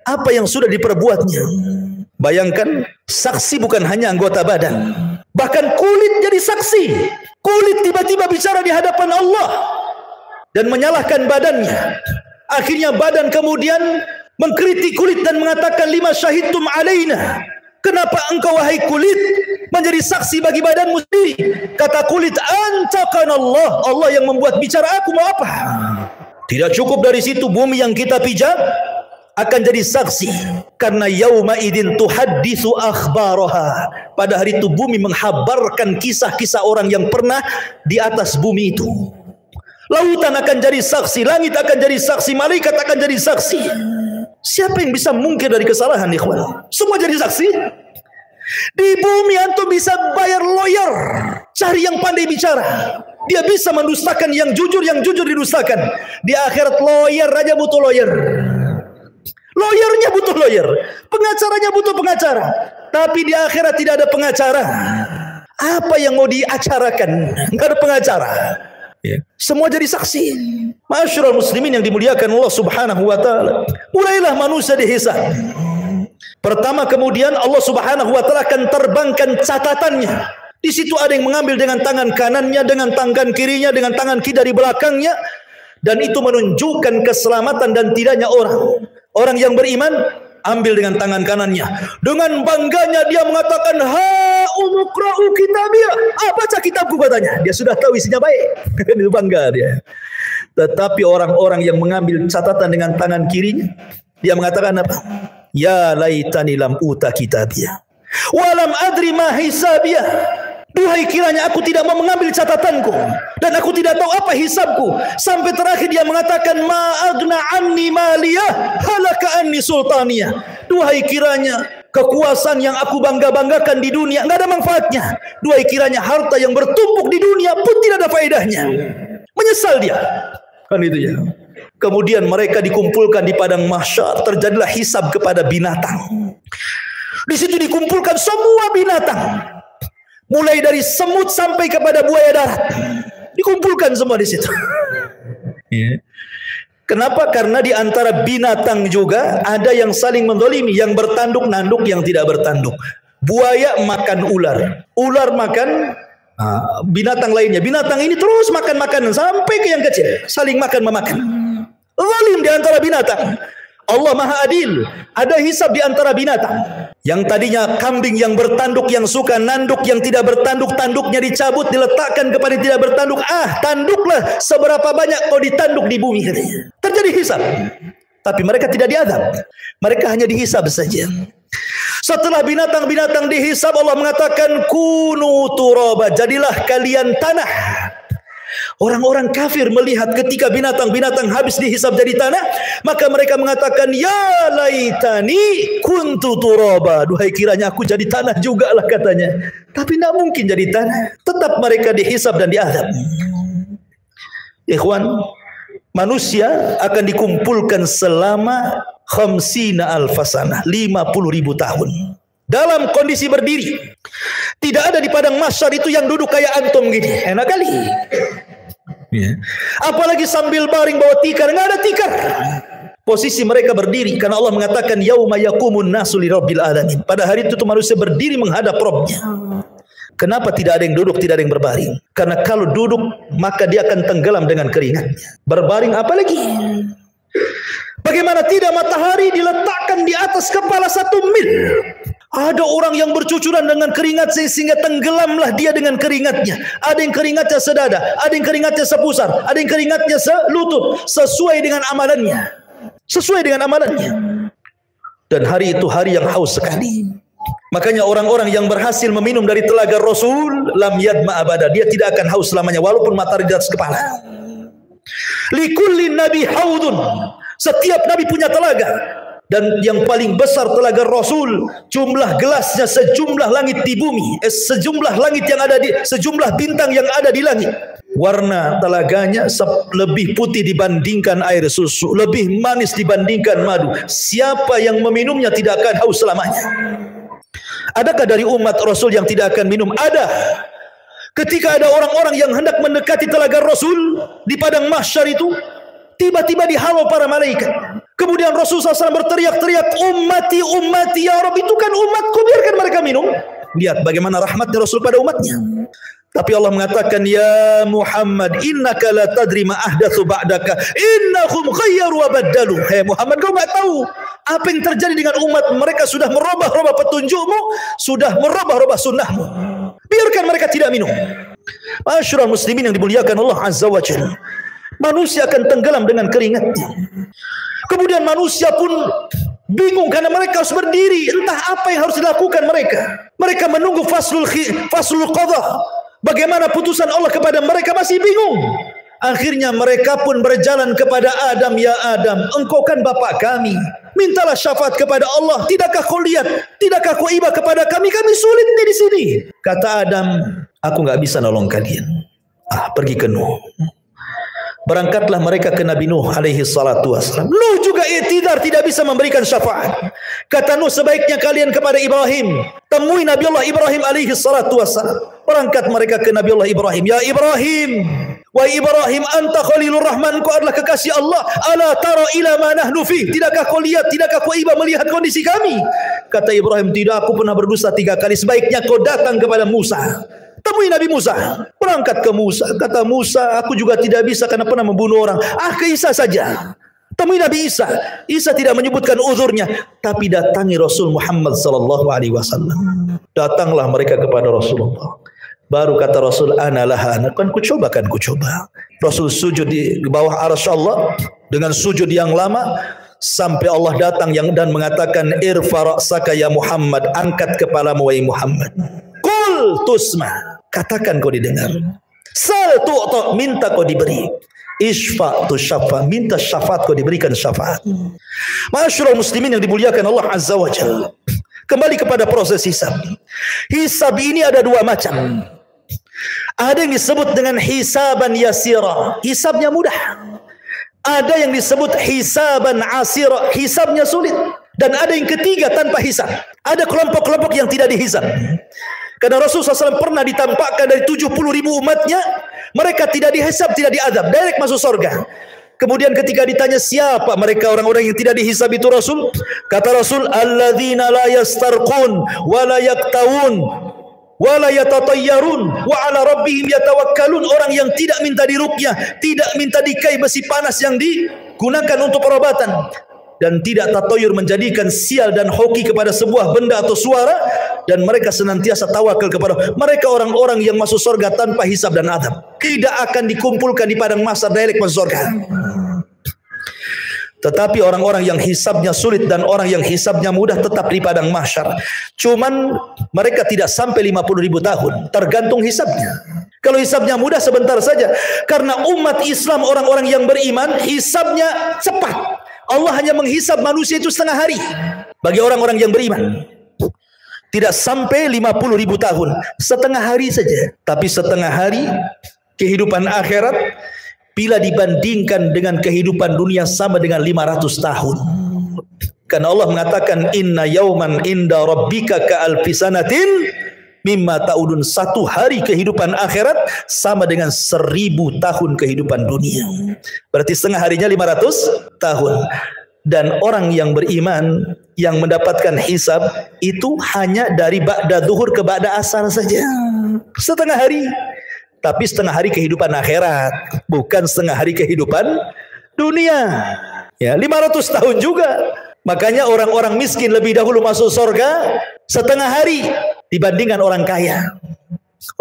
apa yang sudah diperbuatnya. Bayangkan, saksi bukan hanya anggota badan, bahkan kulit jadi saksi. Kulit tiba-tiba bicara di hadapan Allah dan menyalahkan badannya. Akhirnya badan kemudian mengkritik kulit dan mengatakan, lima syahidtum alaina, kenapa engkau wahai kulit menjadi saksi bagi badanmu sendiri? Kata kulit, antaqana Allah, Allah yang membuat bicara, aku mau apa? Tidak cukup dari situ, bumi yang kita pijak akan jadi saksi. Karena yauma idin tuhadditsu akhbaraha, pada hari itu bumi menghabarkan kisah-kisah orang yang pernah di atas bumi itu. Lautan akan jadi saksi, langit akan jadi saksi, malaikat akan jadi saksi. Siapa yang bisa mungkir dari kesalahan, ikhwan? Semua jadi saksi. Di bumi antum bisa bayar lawyer, cari yang pandai bicara. Dia bisa mendustakan yang jujur didustakan. Di akhirat lawyer aja butuh lawyer. Lawyernya butuh lawyer, pengacaranya butuh pengacara. Tapi di akhirat tidak ada pengacara. Apa yang mau diacarakan? Enggak ada pengacara. Ya. Semua jadi saksi. Masyarul muslimin yang dimuliakan Allah Subhanahu wa taala. Mulailah manusia dihisab. Pertama, kemudian Allah Subhanahu wa taala akan terbangkan catatannya. Di situ ada yang mengambil dengan tangan kanannya, dengan tangan kirinya, dengan tangan kiri dari belakangnya, dan itu menunjukkan keselamatan dan tidaknya orang. Orang yang beriman ambil dengan tangan kanannya. Dengan bangganya dia mengatakan, ha umukra'u kitabiyah. Baca kitabku, katanya. Dia sudah tahu isinya baik. Itu bangga dia. Tetapi orang-orang yang mengambil catatan dengan tangan kirinya, dia mengatakan apa? Ya laitani lam uta kitabiyah walam adri ma hisabiyah. Duhai kiranya aku tidak mau mengambil catatanku dan aku tidak tahu apa hisabku. Sampai terakhir dia mengatakan, ma agna anni maliyah halaka anni sultaniyah. Duhai kiranya kekuasaan yang aku bangga-banggakan di dunia enggak ada manfaatnya. Duhai kiranya harta yang bertumpuk di dunia pun tidak ada faedahnya. Menyesal dia. Kan itu ya. Kemudian mereka dikumpulkan di padang mahsyar, terjadilah hisab kepada binatang. Di situ dikumpulkan semua binatang. Mulai dari semut sampai kepada buaya darat. Dikumpulkan semua di situ. Kenapa? Karena di antara binatang juga ada yang saling mendolimi, yang bertanduk nanduk, yang tidak bertanduk. Buaya makan ular, ular makan binatang lainnya. Binatang ini terus makan makanan sampai ke yang kecil, saling makan memakan. Zalim di antara binatang. Allah Maha Adil. Ada hisab di antara binatang. Yang tadinya kambing yang bertanduk, yang suka nanduk, yang tidak bertanduk, tanduknya dicabut, diletakkan kepada yang tidak bertanduk. Tanduklah seberapa banyak kau ditanduk di bumi. Terjadi hisab. Tapi mereka tidak diadab. Mereka hanya dihisab saja. Setelah binatang-binatang dihisab, Allah mengatakan, kunu turaba, jadilah kalian tanah. Orang-orang kafir melihat ketika binatang-binatang habis dihisab jadi tanah, maka mereka mengatakan, ya laitani kuntu turaba. Duhai kiranya aku jadi tanah juga lah, katanya. Tapi tidak mungkin jadi tanah. Tetap mereka dihisab dan diazab. Ikhwan, Manusia akan dikumpulkan selama khamsina alfasana, 50.000 tahun. Dalam kondisi berdiri. Tidak ada di padang mahsyar itu yang duduk kayak antum gini. Enak kali. Apalagi sambil baring bawa tikar, nggak ada tikar. Posisi mereka berdiri karena Allah mengatakan yauma yaqumun nasu lirabbil alamin. Pada hari itu manusia berdiri menghadap Rabbnya. Kenapa tidak ada yang duduk, tidak ada yang berbaring? Karena kalau duduk maka dia akan tenggelam dengan keringatnya. Berbaring apalagi? Bagaimana tidak matahari diletakkan di atas kepala 1 mil? Ada orang yang bercucuran dengan keringat sehingga tenggelamlah dia dengan keringatnya. Ada yang keringatnya sedada, ada yang keringatnya sepusar, ada yang keringatnya selutut, sesuai dengan amalannya. Sesuai dengan amalannya. Dan hari itu hari yang haus sekali. Makanya orang-orang yang berhasil meminum dari telaga Rasul lam yadma abada, dia tidak akan haus selamanya walaupun matahari di atas kepala. Likulli nabi haudun, setiap nabi punya telaga. Dan yang paling besar telaga Rasul, jumlah gelasnya sejumlah langit di bumi, sejumlah langit yang ada di, sejumlah bintang yang ada di langit. Warna telaganya lebih putih dibandingkan air susu, lebih manis dibandingkan madu. Siapa yang meminumnya tidak akan haus selamanya. Adakah dari umat Rasul yang tidak akan minum? Ada. Ketika ada orang-orang yang hendak mendekati telaga Rasul di padang mahsyar itu, tiba-tiba dihalau para malaikat. Kemudian Rasulullah SAW berteriak-teriak, ummati, ummati, ya Rabb, itu kan umatku, biarkan mereka minum. Lihat bagaimana rahmatnya Rasul pada umatnya. Tapi Allah mengatakan, ya Muhammad, innaka la tadri ma ahdatsu ba'daka, innahum ghayyaru wa baddalu. Hai Muhammad, kau enggak tahu apa yang terjadi dengan umat mereka, sudah merubah-rubah petunjukmu, sudah merubah-rubah sunnahmu. Biarkan mereka tidak minum. Masyarul muslimin yang dimuliakan Allah Azza wa Jalla. Manusia akan tenggelam dengan keringatnya. Kemudian manusia pun bingung karena mereka harus berdiri. Entah apa yang harus dilakukan mereka. Mereka menunggu faslul qadha. Bagaimana putusan Allah kepada mereka, masih bingung. Akhirnya mereka pun berjalan kepada Adam, ya Adam, engkau kan bapak kami. Mintalah syafaat kepada Allah. Tidakkah kau lihat? Tidakkah kau iba kepada kami? Kami sulit di sini. Kata Adam, aku nggak bisa nolong kalian. Pergi ke Nuh. Berangkatlah mereka ke Nabi Nuh alaihi salatu wassalam. Nuh juga i'tidar, tidak bisa memberikan syafaat. Kata Nuh, sebaiknya kalian kepada Ibrahim. Temui Nabi Allah Ibrahim alaihi salatu wassalam. Berangkat mereka ke Nabi Allah Ibrahim. Ya Ibrahim, wa Ibrahim, anta khalilur rahman, kau adalah kekasih Allah. Ala tara ila ma nahnu fi. Tidakkah kau lihat, tidakkah kau iba melihat kondisi kami? Kata Ibrahim, tidak, aku pernah berdosa 3 kali. Sebaiknya kau datang kepada Musa. Temui Nabi Musa. Berangkat ke Musa. Kata Musa, aku juga tidak bisa karena pernah membunuh orang. Ke Isa saja. Temui Nabi Isa. Isa tidak menyebutkan uzurnya, tapi datangi Rasul Muhammad sallallahu alaihi wasallam. Datanglah mereka kepada Rasulullah. Baru kata Rasul, ana laha, kan ku coba. Rasul sujud di bawah arsy Allah dengan sujud yang lama sampai Allah datang dan mengatakan, irfa ra'saka ya Muhammad, angkat kepalamu wahai Muhammad. Qul tusma, katakan kau didengar. Sal tu'ta, minta kau diberi. Isfa tu syafa, minta syafaat kau diberikan syafaat. Masyarul muslimin yang dimuliakan Allah Azza wa Jalla. Kembali kepada proses hisab. Hisab ini ada 2 macam. Ada yang disebut dengan hisaban yasira, hisabnya mudah. Ada yang disebut hisaban asira, hisabnya sulit. Dan ada yang ketiga tanpa hisab. Ada kelompok-kelompok yang tidak dihisab. Karena Rasulullah SAW pernah ditampakkan dari 70.000 umatnya, mereka tidak dihisab, tidak diadab, direct masuk surga. Kemudian ketika ditanya siapa mereka orang-orang yang tidak dihisab itu Rasul, kata Rasul, alladzina la yastarqun wa la yaktawun wa la yatatayyarun wa ala rabbihim yatawakkalun. Orang yang tidak minta diruqyah, tidak minta dikai besi panas yang digunakan untuk perobatan, dan tidak tatoyur menjadikan sial dan hoki kepada sebuah benda atau suara, dan mereka senantiasa tawakal kepada mereka. Orang-orang yang masuk surga tanpa hisab dan adab, tidak akan dikumpulkan di padang mahsyar, direct masuk surga. Tetapi orang-orang yang hisabnya sulit dan orang yang hisabnya mudah tetap di padang mahsyar. Cuman mereka tidak sampai 50.000 tahun, tergantung hisabnya. Kalau hisabnya mudah sebentar saja, karena umat Islam orang-orang yang beriman hisabnya cepat. Allah hanya menghisab manusia itu setengah hari. Bagi orang-orang yang beriman tidak sampai 50.000 tahun, setengah hari saja. Tapi setengah hari kehidupan akhirat bila dibandingkan dengan kehidupan dunia sama dengan 500 tahun. Karena Allah mengatakan inna yauman inda rabbika ka'alfi sanatin mimma ta'udun. Satu hari kehidupan akhirat sama dengan 1000 tahun kehidupan dunia. Berarti setengah harinya 500 tahun. Dan orang yang beriman yang mendapatkan hisab itu hanya dari ba'da zuhur ke ba'da asar saja. Setengah hari. Tapi setengah hari kehidupan akhirat, bukan setengah hari kehidupan dunia. Ya, 500 tahun juga. Makanya orang-orang miskin lebih dahulu masuk surga setengah hari dibandingkan orang kaya.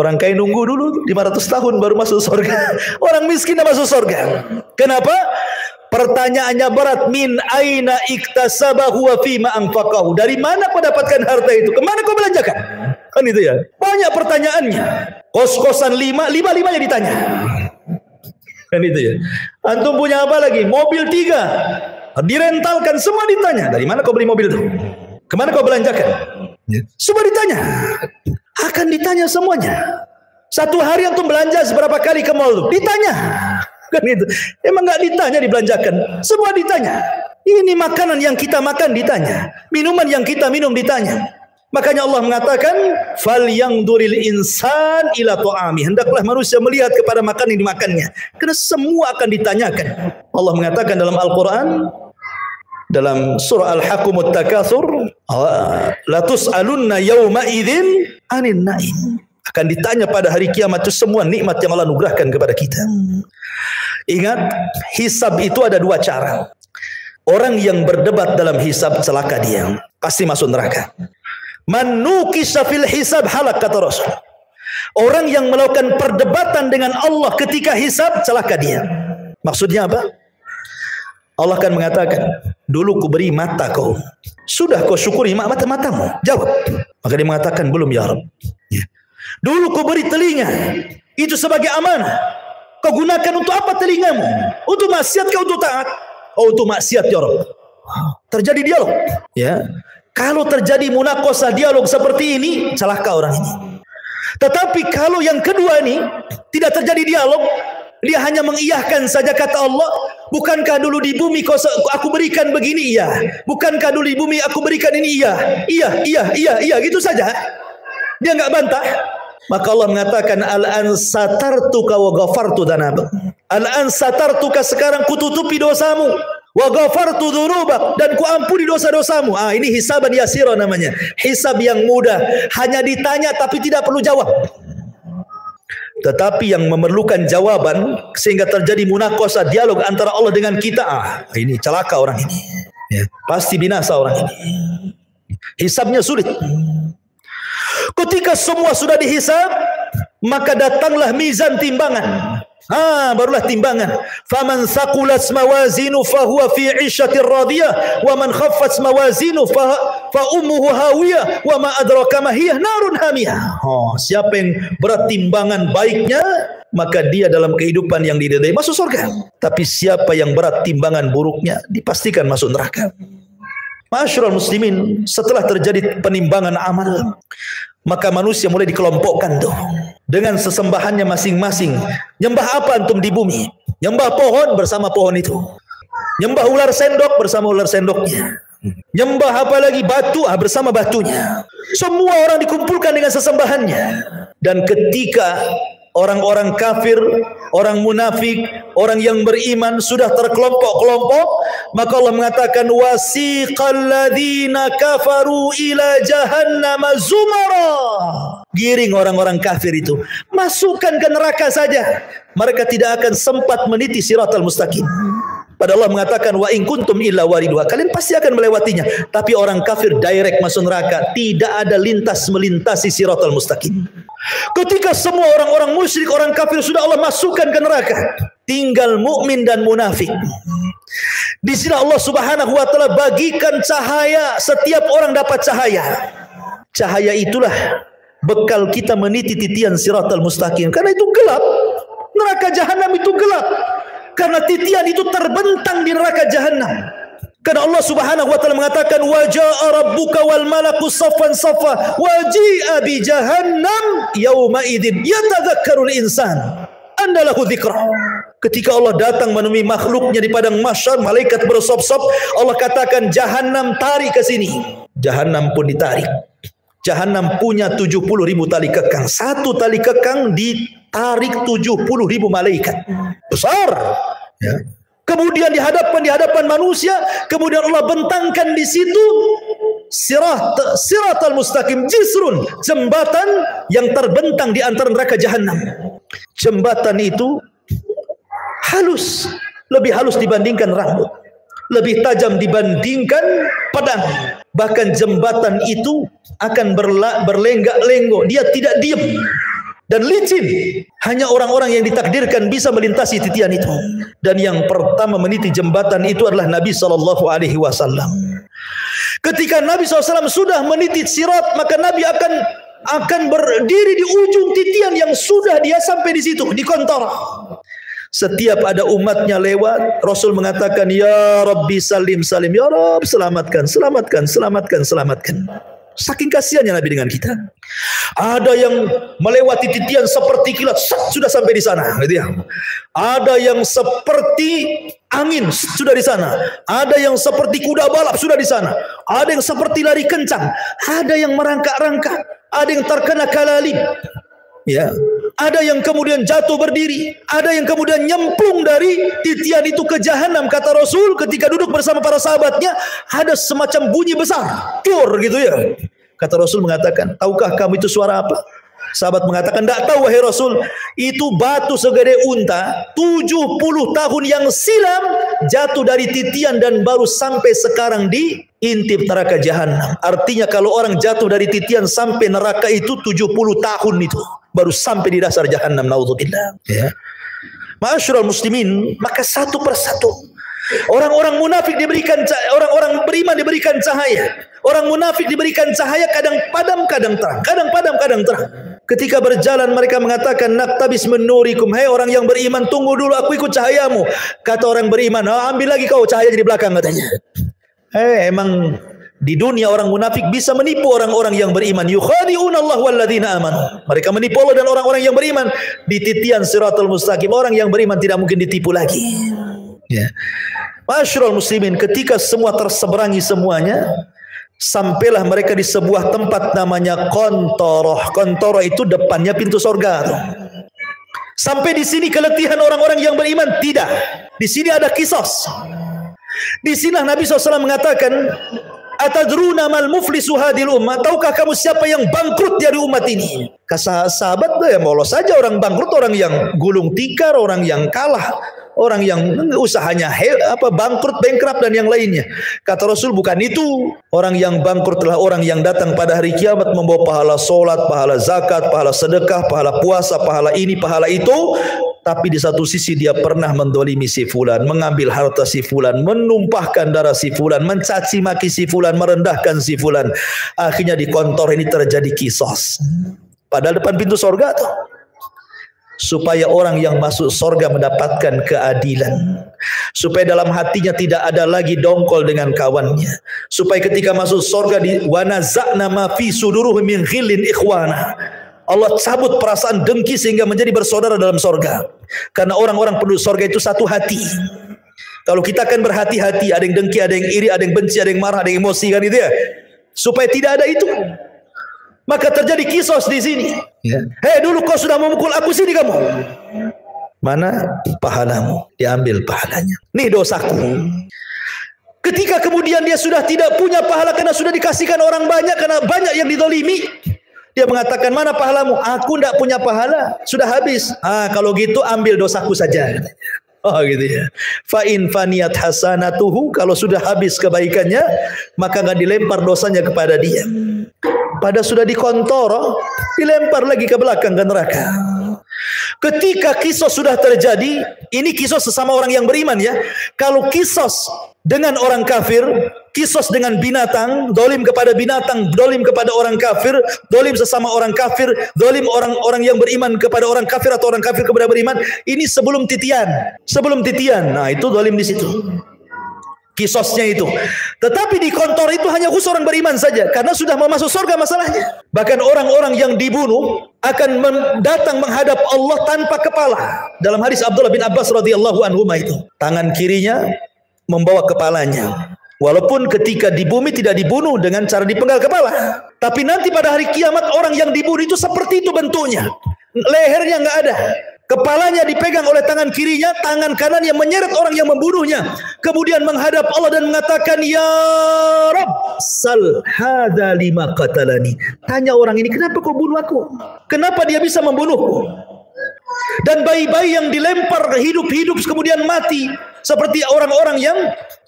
Orang kaya nunggu dulu 500 tahun baru masuk surga. Orang miskin masuk surga. Kenapa? Pertanyaannya berat. Min aina iktasabahu wa fima anfaqahu. Dari mana kau dapatkan harta itu? Kemana kau belanjakan? Kan itu ya. Banyak pertanyaannya. Kos-kosan 5-5-nya ditanya. Kan itu ya. Antum punya apa lagi? Mobil 3. Direntalkan, semua ditanya. Dari mana kau beli mobil itu? Kemana kau belanjakan? Semua ditanya. Akan ditanya semuanya. Satu hari antum belanja seberapa kali ke mall itu? Ditanya. Kan itu. Emang nggak ditanya dibelanjakan? Semua ditanya. Ini makanan yang kita makan ditanya. Minuman yang kita minum ditanya. Makanya Allah mengatakan falyangduril insan ila ta'ami. Hendaklah manusia melihat kepada makanan yang dimakannya. Karena semua akan ditanyakan. Allah mengatakan dalam Al-Quran, dalam surah Al-Hakumut Takatsur, la tus'alunna yawma idzin 'anil na'im. Akan ditanya pada hari kiamat itu semua nikmat yang Allah anugerahkan kepada kita. Ingat, hisab itu ada 2 cara. Orang yang berdebat dalam hisab celaka dia, pasti masuk neraka. Man nukisha fil hisab halak, kata Rasul. Orang yang melakukan perdebatan dengan Allah ketika hisab celaka dia. Maksudnya apa? Allah akan mengatakan, dulu ku beri mata kau, sudah kau syukuri mata-matamu? Jawab. Maka dia mengatakan, belum ya Rabb. Dulu ku beri telinga, itu sebagai amanah. Kau gunakan untuk apa telingamu? Untuk maksiat kau untuk taat? Oh, untuk maksiat ya Rabb. Terjadi dialog. Ya. Kalau terjadi munakosah dialog seperti ini, celaka orang ini. Tetapi kalau yang kedua ini tidak terjadi dialog, dia hanya mengiyahkan saja kata Allah, bukankah dulu di bumi aku berikan begini? Iya. Bukankah dulu di bumi aku berikan ini? Iya. Iya, gitu saja. Dia enggak bantah. Maka Allah mengatakan al-an satartuka wa ghafartu dzanabak. Al-an satartuka, sekarang kututupi dosamu. Wa ghafartu dzunubak, dan ku ampuni dosa-dosamu. Ini hisaban yasira namanya. Hisab yang mudah, hanya ditanya tapi tidak perlu jawab. Tetapi yang memerlukan jawaban sehingga terjadi munakosah dialog antara Allah dengan kita, ini celaka orang ini. Ya, pasti binasa orang ini. Hisabnya sulit. Ketika semua sudah dihisab, maka datanglah mizan timbangan. Barulah timbangan. Faman thaqulat mawazinu fahuwa fi 'ishatir radiyah wa man khaffat mawazinu fa ummuhu hawiyah wa ma adraka ma hiya narun hamiyah. Siapa yang berat timbangan baiknya, maka dia dalam kehidupan yang diridai masuk surga. Tapi siapa yang berat timbangan buruknya, dipastikan masuk neraka. Ma'asyiral muslimin, setelah terjadi penimbangan amal, maka manusia mulai dikelompokkan tuh dengan sesembahannya masing-masing. Nyembah apa antum di bumi? Nyembah pohon, bersama pohon itu. Nyembah ular sendok, bersama ular sendoknya. Nyembah apa lagi? Batu, bersama batunya. Semua orang dikumpulkan dengan sesembahannya. Dan ketika orang-orang kafir, orang munafik, orang yang beriman sudah terkelompok-kelompok, maka Allah mengatakan wasiqal ladzina kafaru ila jahannam zumara. Giring orang-orang kafir itu, masukkan ke neraka saja. Mereka tidak akan sempat meniti siratal mustaqim. Padahal Allah mengatakan wa in kuntum illa waridha, kalian pasti akan melewatinya. Tapi orang kafir direct masuk neraka, tidak ada lintas melintasi siratal mustaqim. Ketika semua orang-orang musyrik, orang kafir sudah Allah masukkan ke neraka, tinggal mukmin dan munafik. Di sini Allah Subhanahu wa taala bagikan cahaya, setiap orang dapat cahaya. Cahaya itulah bekal kita meniti titian siratal mustaqim. Karena itu gelap. Neraka jahanam itu gelap. Karena titian itu terbentang di neraka jahanam. Karena Allah Subhanahu wa taala mengatakan wa jaa rabbuka wal malaku saffan saffa wa ji'a bi jahannam yauma idzin yatadzakkarul insan anna lahu dzikra. Ketika Allah datang menemui makhluknya di padang mahsyar, malaikat bersop-sop, Allah katakan Jahannam tarik ke sini. Jahannam pun ditarik. Jahannam punya 70.000 tali kekang. Satu tali kekang ditarik 70.000 malaikat. Besar. Ya. Kemudian di hadapan manusia, kemudian Allah bentangkan di situ siratal mustaqim, jisrun, jembatan yang terbentang di antara neraka Jahannam. Jembatan itu halus, lebih halus dibandingkan rambut, lebih tajam dibandingkan pedang. Bahkan jembatan itu akan berlenggak-lenggok, dia tidak diam dan licin. Hanya orang-orang yang ditakdirkan bisa melintasi titian itu. Dan yang pertama meniti jembatan itu adalah Nabi SAW. Ketika Nabi SAW sudah meniti sirat, maka Nabi akan berdiri di ujung titian yang sudah dia sampai di situ, di kontara. Setiap ada umatnya lewat, Rasul mengatakan, Ya Rabbi salim salim, Ya Rabb selamatkan, selamatkan, selamatkan, selamatkan. Saking kasihannya Nabi dengan kita. Ada yang melewati titian seperti kilat, sudah sampai di sana, gitu ya. Ada yang seperti angin, sudah di sana. Ada yang seperti kuda balap, sudah di sana. Ada yang seperti lari kencang. Ada yang merangkak-rangkak. Ada yang terkena kalalib. Ya, ada yang kemudian jatuh berdiri, ada yang kemudian nyemplung dari titian itu ke Jahannam. Kata Rasul ketika duduk bersama para sahabatnya, ada semacam bunyi besar, tur gitu ya. Kata Rasul mengatakan, tahukah kamu itu suara apa? Sahabat mengatakan, tidak tahu wahai Rasul. Itu batu segede unta 70 tahun yang silam jatuh dari titian dan baru sampai sekarang di intip neraka Jahannam. Artinya kalau orang jatuh dari titian sampai neraka itu 70 tahun itu baru sampai di dasar Jahannam. Naudzubillah. Ya. Ma'asyiral muslimin, maka satu persatu orang-orang munafik diberikan cahaya, orang-orang beriman diberikan cahaya. Orang munafik diberikan cahaya, kadang padam, kadang terang, kadang padam, kadang terang. Ketika berjalan mereka mengatakan, Naktabis min nurikum. Hei orang yang beriman, tunggu dulu, aku ikut cahayamu. Kata orang beriman, ambil lagi kau cahaya di belakang, katanya. Emang di dunia orang munafik bisa menipu orang-orang yang beriman. Yukhadi'una Allah walladzina amanu. Mereka menipu Allah dan orang-orang yang beriman. Di titian siratul mustaqim, orang yang beriman tidak mungkin ditipu lagi. Ya. Ma'asyiral muslimin, ketika semua terseberangi semuanya, sampailah mereka di sebuah tempat namanya Kontoroh. Kontoroh itu depannya pintu surga. Sampai di sini keletihan orang-orang yang beriman? Tidak. Di sini ada kisos. Di sini Nabi SAW mengatakan, Atadruna mal muflisu hadil ummah. Tahukah kamu siapa yang bangkrut dari umat ini? Kata sahabat, ya molos saja orang bangkrut, orang yang gulung tikar, orang yang kalah, orang yang usahanya bangkrut, bankrupt dan yang lainnya. Kata Rasul, bukan itu. Orang yang bangkrut adalah orang yang datang pada hari kiamat membawa pahala solat, pahala zakat, pahala sedekah, pahala puasa, pahala ini, pahala itu. Tapi di satu sisi dia pernah mendolimi si fulan, mengambil harta si fulan, menumpahkan darah si fulan, mencaci maki si fulan, merendahkan si fulan. Akhirnya di kantor ini terjadi kisos. Padahal depan pintu sorga tuh. Supaya orang yang masuk sorga mendapatkan keadilan. Supaya dalam hatinya tidak ada lagi dongkol dengan kawannya. Supaya ketika masuk sorga di wanaza'na ma fi suduruhum min ghillin ikhwana. Allah cabut perasaan dengki sehingga menjadi bersaudara dalam sorga. Karena orang-orang penduduk sorga itu satu hati. Kalau kita akan berhati-hati, ada yang dengki, ada yang iri, ada yang benci, ada yang marah, ada yang emosi, kan itu ya. Supaya tidak ada itu, maka terjadi kisos di sini. Ya. Hei, dulu kau sudah memukul aku, sini kamu. Mana pahalamu? Diambil pahalanya. Nih dosaku. Ketika kemudian dia sudah tidak punya pahala karena sudah dikasihkan orang banyak, karena banyak yang didolimi, dia mengatakan, mana pahalamu? Aku tidak punya pahala, sudah habis. Kalau gitu ambil dosaku saja. Oh gitu ya. Fa in faniyat hasanatuhu, kalau sudah habis kebaikannya, maka enggak dilempar dosanya kepada dia. Pada sudah dikontoro, dilempar lagi ke belakang ke neraka. Ketika kisos sudah terjadi, ini kisos sesama orang yang beriman ya. Kalau kisos dengan orang kafir, kisos dengan binatang, dolim kepada binatang, dolim kepada orang kafir, dolim sesama orang kafir, dolim orang-orang yang beriman kepada orang kafir atau orang kafir kepada beriman, ini sebelum titian. Sebelum titian, nah itu dolim di situ. Kisosnya itu. Tetapi di kantor itu hanya khusus orang beriman saja, karena sudah mau masuk surga masalahnya. Bahkan orang-orang yang dibunuh akan datang menghadap Allah tanpa kepala. Dalam hadis Abdullah bin Abbas radhiyallahu anhu itu, tangan kirinya membawa kepalanya. Walaupun ketika di bumi tidak dibunuh dengan cara dipenggal kepala, tapi nanti pada hari kiamat orang yang dibunuh itu seperti itu bentuknya. Lehernya nggak ada, kepalanya dipegang oleh tangan kirinya, tangan kanan yang menyeret orang yang membunuhnya. Kemudian menghadap Allah dan mengatakan, Ya Rabb, sal hadza lima qatalani. Tanya orang ini, kenapa kau bunuh aku? Kenapa dia bisa membunuhku? Dan bayi-bayi yang dilempar hidup-hidup kemudian mati, seperti orang-orang yang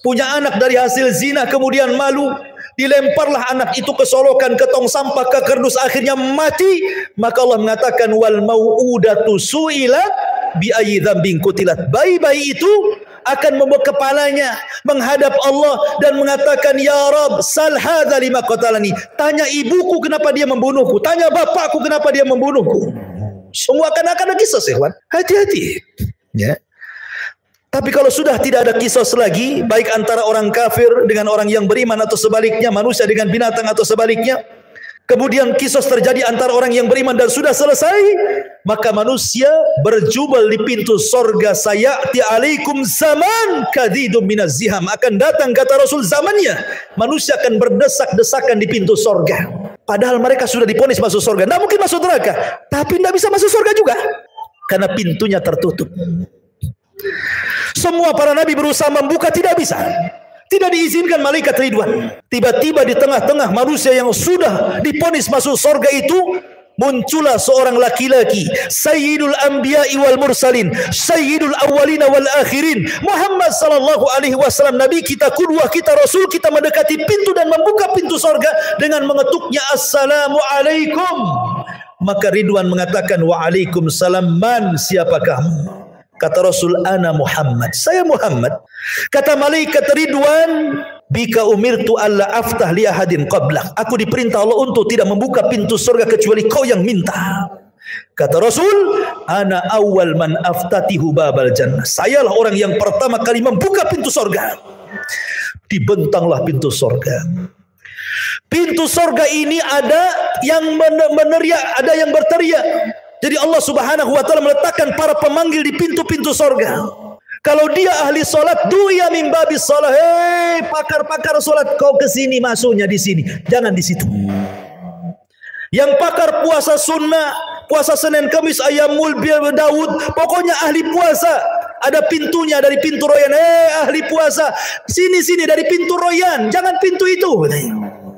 punya anak dari hasil zina kemudian malu, dilemparlah anak itu ke solokan, ke tong sampah, ke kerdus, akhirnya mati. Maka Allah mengatakan, wal mau'udatu su'ilat bi ayyi dzambin qutilat. Bayi-bayi itu akan membawa kepalanya menghadap Allah dan mengatakan, Ya Rabb, sal hadza lima qatalani. Tanya ibuku kenapa dia membunuhku, tanya bapakku kenapa dia membunuhku. Semua akan ada kisah, ikhwan. Hati-hati. Ya. Tapi kalau sudah tidak ada kisah lagi, baik antara orang kafir dengan orang yang beriman atau sebaliknya, manusia dengan binatang atau sebaliknya, kemudian kisah terjadi antara orang yang beriman dan sudah selesai, maka manusia berjubel di pintu sorga. Sayati alaikum zaman kadidum minaz ziham. Akan datang, kata Rasul, zamannya manusia akan berdesak-desakan di pintu sorga. Padahal mereka sudah diponis masuk sorga, tidak mungkin masuk neraka, tapi tidak bisa masuk sorga juga karena pintunya tertutup. Semua para nabi berusaha membuka, tidak bisa. Tidak diizinkan malaikat Ridwan. Tiba-tiba di tengah-tengah manusia yang sudah diponis masuk sorga itu, muncullah seorang laki-laki, Sayyidul Anbiya'i wal Mursalin, Sayyidul Awwalina wal Akhirin, Muhammad sallallahu alaihi wasallam, Nabi kita, qudwah kita, Rasul kita, mendekati pintu dan membuka pintu sorga dengan mengetuknya, Assalamualaikum. Maka Ridwan mengatakan, Waalaikumsalam. Man, siapa kamu? Kata Rasul, ana Muhammad, saya Muhammad. Kata malaikat Ridwan, bika umirtu alla aftah li ahadin qablak. Aku diperintah Allah untuk tidak membuka pintu surga kecuali kau yang minta. Kata Rasul, ana awal man aftatihu babal jannah. Sayalah orang yang pertama kali membuka pintu surga. Dibentanglah pintu surga. Pintu surga ini ada yang meneriak, ada yang berteriak. Jadi Allah Subhanahu wa taala meletakkan para pemanggil di pintu-pintu surga. Kalau dia ahli salat, duya min babis salat. Hei, pakar-pakar salat, kau ke sini, masuknya di sini, jangan di situ. Yang pakar puasa sunnah, puasa Senin Kamis, Ayyamul Bid Daud, pokoknya ahli puasa, ada pintunya dari pintu royan. Hei, ahli puasa, sini-sini dari pintu royan, jangan pintu itu.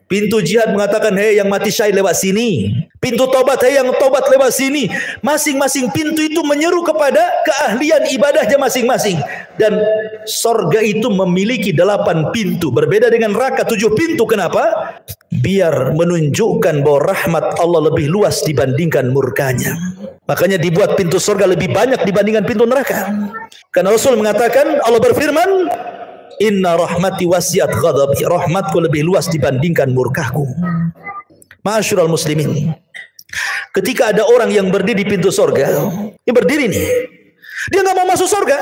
Pintu jihad mengatakan, hei yang mati syahid lewat sini. Pintu tobat, hei yang tobat lewat sini. Masing-masing pintu itu menyeru kepada keahlian ibadahnya masing-masing. Dan sorga itu memiliki 8 pintu. Berbeda dengan neraka 7 pintu. Kenapa? Biar menunjukkan bahwa rahmat Allah lebih luas dibandingkan murkanya. Makanya dibuat pintu sorga lebih banyak dibandingkan pintu neraka. Karena Rasul mengatakan, Allah berfirman, Inna rahmati wasiat ghadabi. Rahmatku lebih luas dibandingkan murkahku. Ma'asyiral muslimin, ketika ada orang yang berdiri di pintu sorga, dia berdiri nih, dia nggak mau masuk sorga.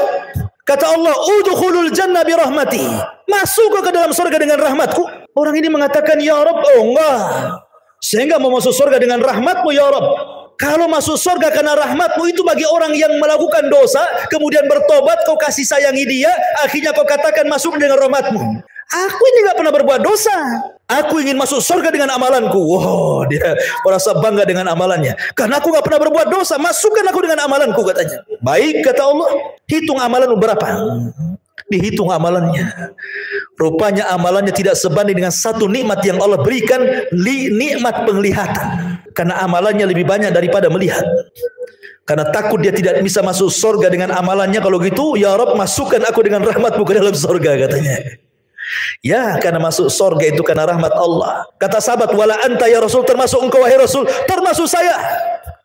Kata Allah, udkhulul jannah bi rahmati. Masuk ke dalam sorga dengan rahmatku. Orang ini mengatakan, Ya Rabb, oh enggak, saya nggak mau masuk sorga dengan rahmatmu, Ya Rabb. Kalau masuk surga karena rahmatmu itu bagi orang yang melakukan dosa, kemudian bertobat, kau kasih sayangi dia, akhirnya kau katakan masuk dengan rahmatmu. Aku ini gak pernah berbuat dosa. Aku ingin masuk surga dengan amalanku. Wow, dia merasa bangga dengan amalannya. Karena aku gak pernah berbuat dosa, masukkan aku dengan amalanku, katanya. Baik, kata Allah, hitung amalanmu berapa? Dihitung amalannya. Rupanya amalannya tidak sebanding dengan satu nikmat yang Allah berikan, nikmat penglihatan. Karena amalannya lebih banyak daripada melihat. Karena takut dia tidak bisa masuk surga dengan amalannya. Kalau gitu, Ya Rabb, masukkan aku dengan rahmatmu ke dalam surga, katanya. Ya, karena masuk surga itu karena rahmat Allah. Kata sahabat, wala anta ya Rasul, termasuk engkau wahai Rasul, termasuk saya.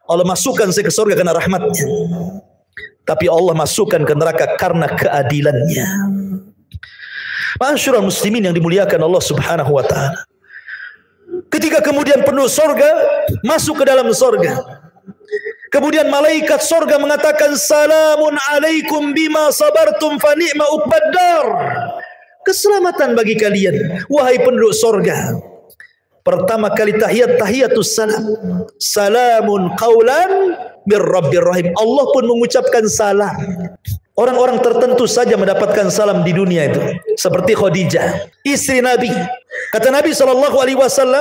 Allah masukkan saya ke surga karena rahmatnya. Tapi Allah masukkan ke neraka karena keadilannya. Ma'asyiral muslimin yang dimuliakan Allah Subhanahu wa taala. Ketika kemudian penduduk surga masuk ke dalam surga, kemudian malaikat surga mengatakan, Salamun alaikum bima sabartum fa ni'ma uqbaddar. Keselamatan bagi kalian, wahai penduduk surga. Pertama kali tahiyatus salam. Salamun qaulan mir rabbir rahim. Allah pun mengucapkan salam. Orang-orang tertentu saja mendapatkan salam di dunia itu. Seperti Khadijah, istri Nabi. Kata Nabi SAW,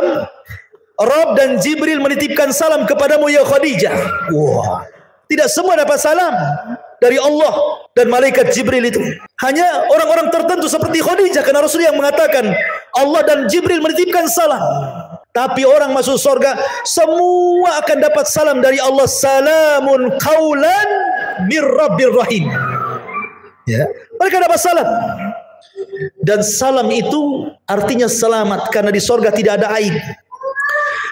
Rabb dan Jibril menitipkan salam kepadamu ya Khadijah. Wah, tidak semua dapat salam dari Allah dan malaikat Jibril itu. Hanya orang-orang tertentu seperti Khadijah, karena Rasul yang mengatakan Allah dan Jibril menitipkan salam. Tapi orang masuk surga semua akan dapat salam dari Allah. Salamun qaulan mir rabbir rahim. Ya, mereka dapat salam. Dan salam itu artinya selamat, karena di surga tidak ada aib.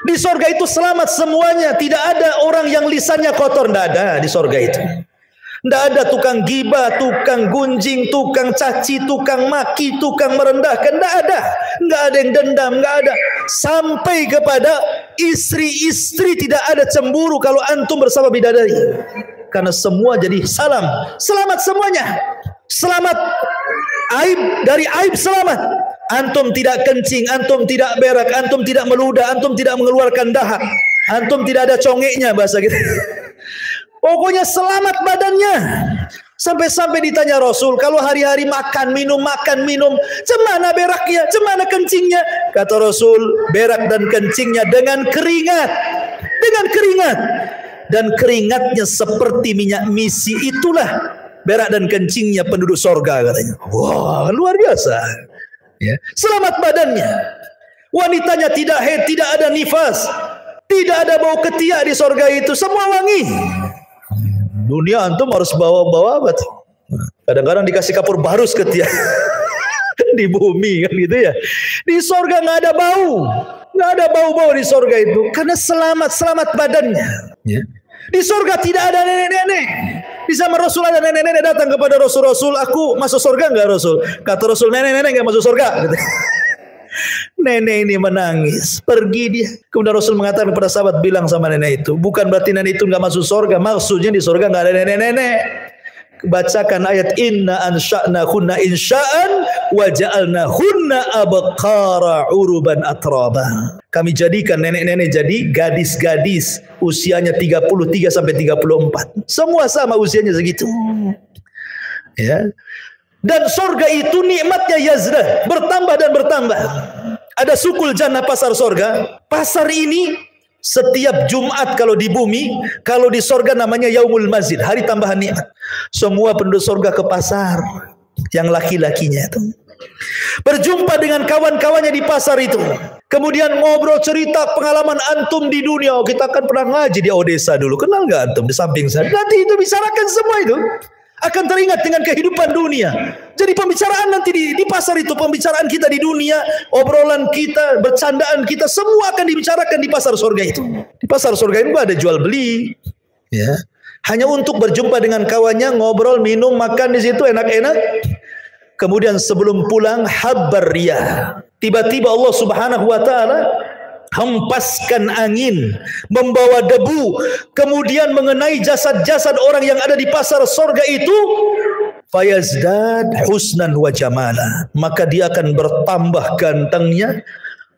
Di surga itu selamat semuanya, tidak ada orang yang lisannya kotor, tidak ada di surga itu. Tidak ada tukang gibah, tukang gunjing, tukang caci, tukang maki, tukang merendahkan, tidak ada. Tidak ada yang dendam, tidak ada. Sampai kepada istri-istri tidak ada cemburu kalau antum bersama bidadari. Karena semua jadi salam. Selamat semuanya. Selamat aib, dari aib selamat. Antum tidak kencing, antum tidak berak, antum tidak meludah, antum tidak mengeluarkan dahak, antum tidak ada congeknya bahasa gitu. Pokoknya selamat badannya. Sampai-sampai ditanya Rasul, kalau hari-hari makan minum, cemana beraknya, cemana kencingnya? Kata Rasul, berak dan kencingnya dengan keringat. Dengan keringat. Dan keringatnya seperti minyak misi, itulah berak dan kencingnya penduduk sorga katanya. Wah, luar biasa. Ya. Selamat badannya. Wanitanya tidak haid, tidak ada nifas, tidak ada bau ketiak di sorga itu, semua wangi. Dunia antum harus bawa-bawa apa tuh? Kadang-kadang dikasih kapur barus ketiak di bumi kan gitu ya. Di sorga nggak ada bau. Nggak ada bau-bau di sorga itu, karena selamat badannya. Ya. Di sorga tidak ada nenek-nenek. Di zaman Rasul ada nenek-nenek datang kepada Rasul, aku masuk sorga enggak Rasul? Kata Rasul, nenek-nenek enggak masuk sorga. Nenek ini menangis, pergi dia. Kemudian Rasul mengatakan kepada sahabat, bilang sama nenek itu, bukan berarti nenek itu enggak masuk sorga, maksudnya di sorga enggak ada nenek-nenek. Bacakan ayat inna ansha'nahunna insha'an wa ja'alnahunna abqara uruban atraba. Kami jadikan nenek-nenek jadi gadis-gadis usianya 33 sampai 34. Semua sama usianya segitu. Ya. Dan surga itu nikmatnya yazdah, bertambah dan bertambah. Ada sukul jannah, pasar surga. Pasar ini setiap Jumat kalau di bumi, kalau di sorga namanya Yaumul Mazid, hari tambahan nikmat. Semua penduduk sorga ke pasar, yang laki-lakinya itu berjumpa dengan kawan-kawannya di pasar itu. Kemudian ngobrol cerita pengalaman antum di dunia. Oh, kita kan pernah ngaji di Odessa dulu, kenal nggak antum di samping saya? Nanti itu bicarakan semua itu. Akan teringat dengan kehidupan dunia. Jadi pembicaraan nanti di pasar itu, pembicaraan kita di dunia, obrolan kita, bercandaan kita, semua akan dibicarakan di pasar surga itu. Di pasar surga itu ada jual beli, ya. Hanya untuk berjumpa dengan kawannya, ngobrol, minum, makan di situ enak-enak. Kemudian sebelum pulang habbar riyah. Tiba-tiba Allah Subhanahu wa taala hempaskan angin, membawa debu, kemudian mengenai jasad-jasad orang yang ada di pasar sorga itu. Fayazdad husnan wa jamala, maka dia akan bertambah gantengnya,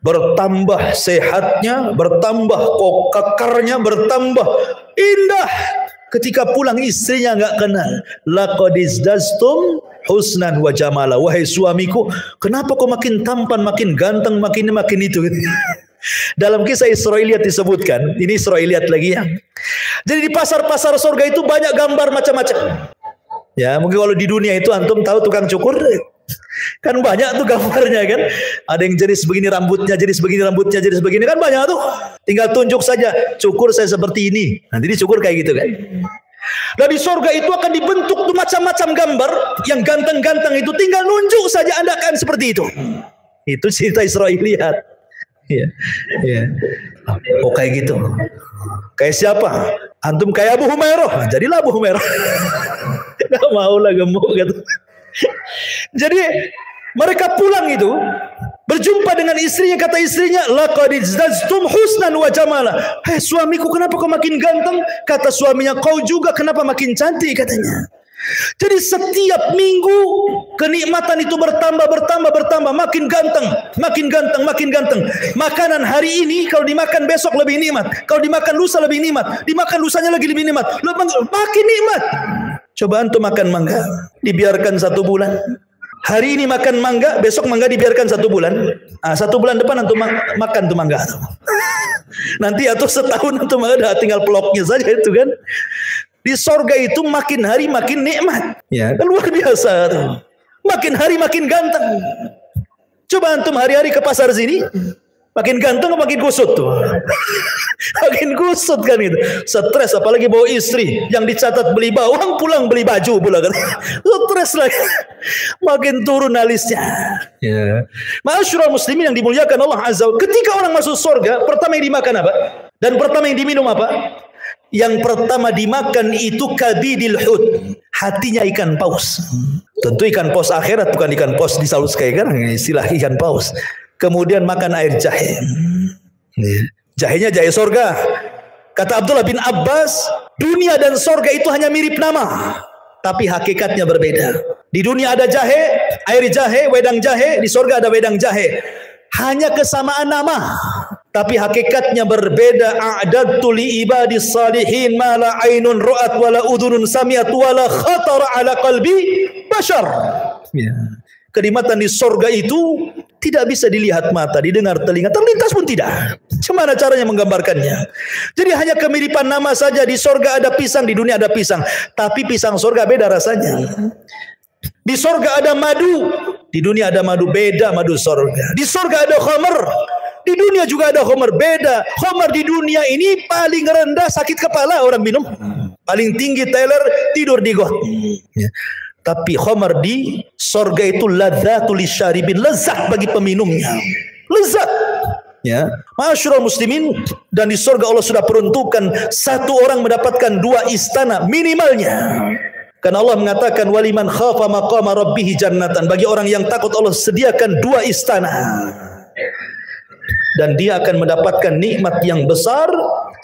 bertambah sehatnya, bertambah kekarnya, bertambah indah. Ketika pulang istrinya nggak kenal. Laqad izdastum husnan wa jamala. Wahai suamiku, kenapa kau makin tampan, makin ganteng, makin itu? Dalam kisah Israiliyat disebutkan, ini Israiliyat lagi ya. Jadi di pasar-pasar surga itu banyak gambar macam-macam. Ya, mungkin kalau di dunia itu antum tahu tukang cukur, kan banyak tuh gambarnya kan. Ada yang jenis begini rambutnya, jenis begini rambutnya, jenis begini, kan banyak tuh. Tinggal tunjuk saja, cukur saya seperti ini. Nanti dicukur kayak gitu kan. Dan di surga itu akan dibentuk tuh macam-macam gambar yang ganteng-ganteng itu, tinggal nunjuk saja Anda akan seperti itu. Itu cerita Israiliyat. Ya, ya. Oh kayak gitu. Kayak siapa? Antum kayak Abu Humairah, jadilah Abu Humairah. Gak mau lah gemuk gitu. Jadi mereka pulang itu berjumpa dengan istrinya, kata istrinya, laqad izdaztum husnan wa jamala. Hei suamiku, kenapa kau makin ganteng? Kata suaminya, kau juga kenapa makin cantik katanya. Jadi setiap minggu kenikmatan itu bertambah, makin ganteng. Makanan hari ini kalau dimakan besok lebih nikmat, kalau dimakan lusa lebih nikmat, dimakan lusanya lagi lebih nikmat, makin nikmat. Coba antum makan mangga, dibiarkan 1 bulan. Hari ini makan mangga, besok mangga dibiarkan 1 bulan. 1 bulan depan antum makan tuh mangga. Nanti atau setahun antum ada tinggal peloknya saja itu kan. Di sorga itu makin hari makin nikmat. Ya, luar biasa tuh. Makin hari makin ganteng. Coba antum hari-hari ke pasar sini, makin ganteng atau makin kusut tuh? Makin kusut kan itu. Stres apalagi bawa istri yang dicatat beli bawang, pulang beli baju pula kan. Stres lagi. Makin turun alisnya. Ya. Ma'asyiral muslimin yang dimuliakan Allah Azza wa Jalla. Ketika orang masuk surga, pertama yang dimakan apa? Dan pertama yang diminum apa? Yang pertama dimakan itu kabidil hut, hatinya ikan paus. Tentu ikan paus akhirat, bukan ikan paus di Salus kayak kan, istilah ikan paus. Kemudian makan air jahe. Jahenya jahe sorga. Kata Abdullah bin Abbas, dunia dan sorga itu hanya mirip nama, tapi hakikatnya berbeda. Di dunia ada jahe, air jahe, wedang jahe. Di sorga ada wedang jahe. Hanya kesamaan nama, tapi hakikatnya berbeda. A'dadtu li ibadis salihin ma la ainun ra'at wa la udhunun sami'at wa la khatara ala qalbi bashar. Ya. Kenikmatan di sorga itu tidak bisa dilihat mata, didengar telinga, terlintas pun tidak. Bagaimana caranya menggambarkannya? Jadi hanya kemiripan nama saja. Di sorga ada pisang, di dunia ada pisang, tapi pisang sorga beda rasanya. Di sorga ada madu, di dunia ada madu, beda madu sorga. Di sorga ada khamar, di dunia juga ada khamar, beda. Khamar di dunia ini paling rendah sakit kepala orang minum, paling tinggi teler tidur di got. Ya. Tapi khamar di sorga itu ladzatul lisyaribin, lezat bagi peminumnya, lezat. Ya, ma'asyiral muslimin, dan di sorga Allah sudah peruntukkan 1 orang mendapatkan 2 istana minimalnya. Karena Allah mengatakan waliman khafa maqama rabbih jannatan, bagi orang yang takut Allah sediakan 2 istana. Dan dia akan mendapatkan nikmat yang besar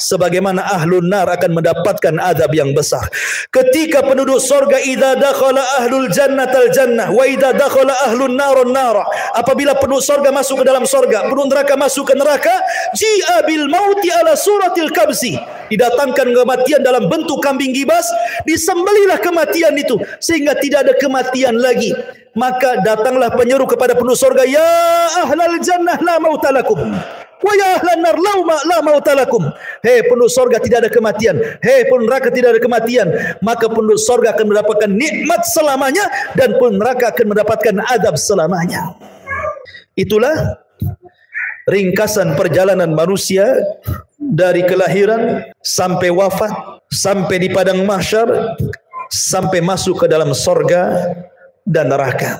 sebagaimana ahlun nar akan mendapatkan azab yang besar. Ketika penduduk surga idza dakhala ahlul jannatal jannah wa idza dakhala ahlun narun nara, apabila penduduk surga masuk ke dalam surga, penduduk neraka masuk ke neraka, ji'a bil mauti ala suratil kabsi, didatangkan kematian dalam bentuk kambing gibas, disembelihlah kematian itu sehingga tidak ada kematian lagi. Maka datanglah penyeru kepada penduduk surga, ya ahlal jannah la mautalakum wa ya ahlan nar la mautalakum. Hei penduduk surga, tidak ada kematian. Hei penduduk neraka, tidak ada kematian. Maka penduduk surga akan mendapatkan nikmat selamanya, dan penduduk neraka akan mendapatkan azab selamanya. Itulah ringkasan perjalanan manusia dari kelahiran sampai wafat, sampai di padang mahsyar, sampai masuk ke dalam surga dan neraka.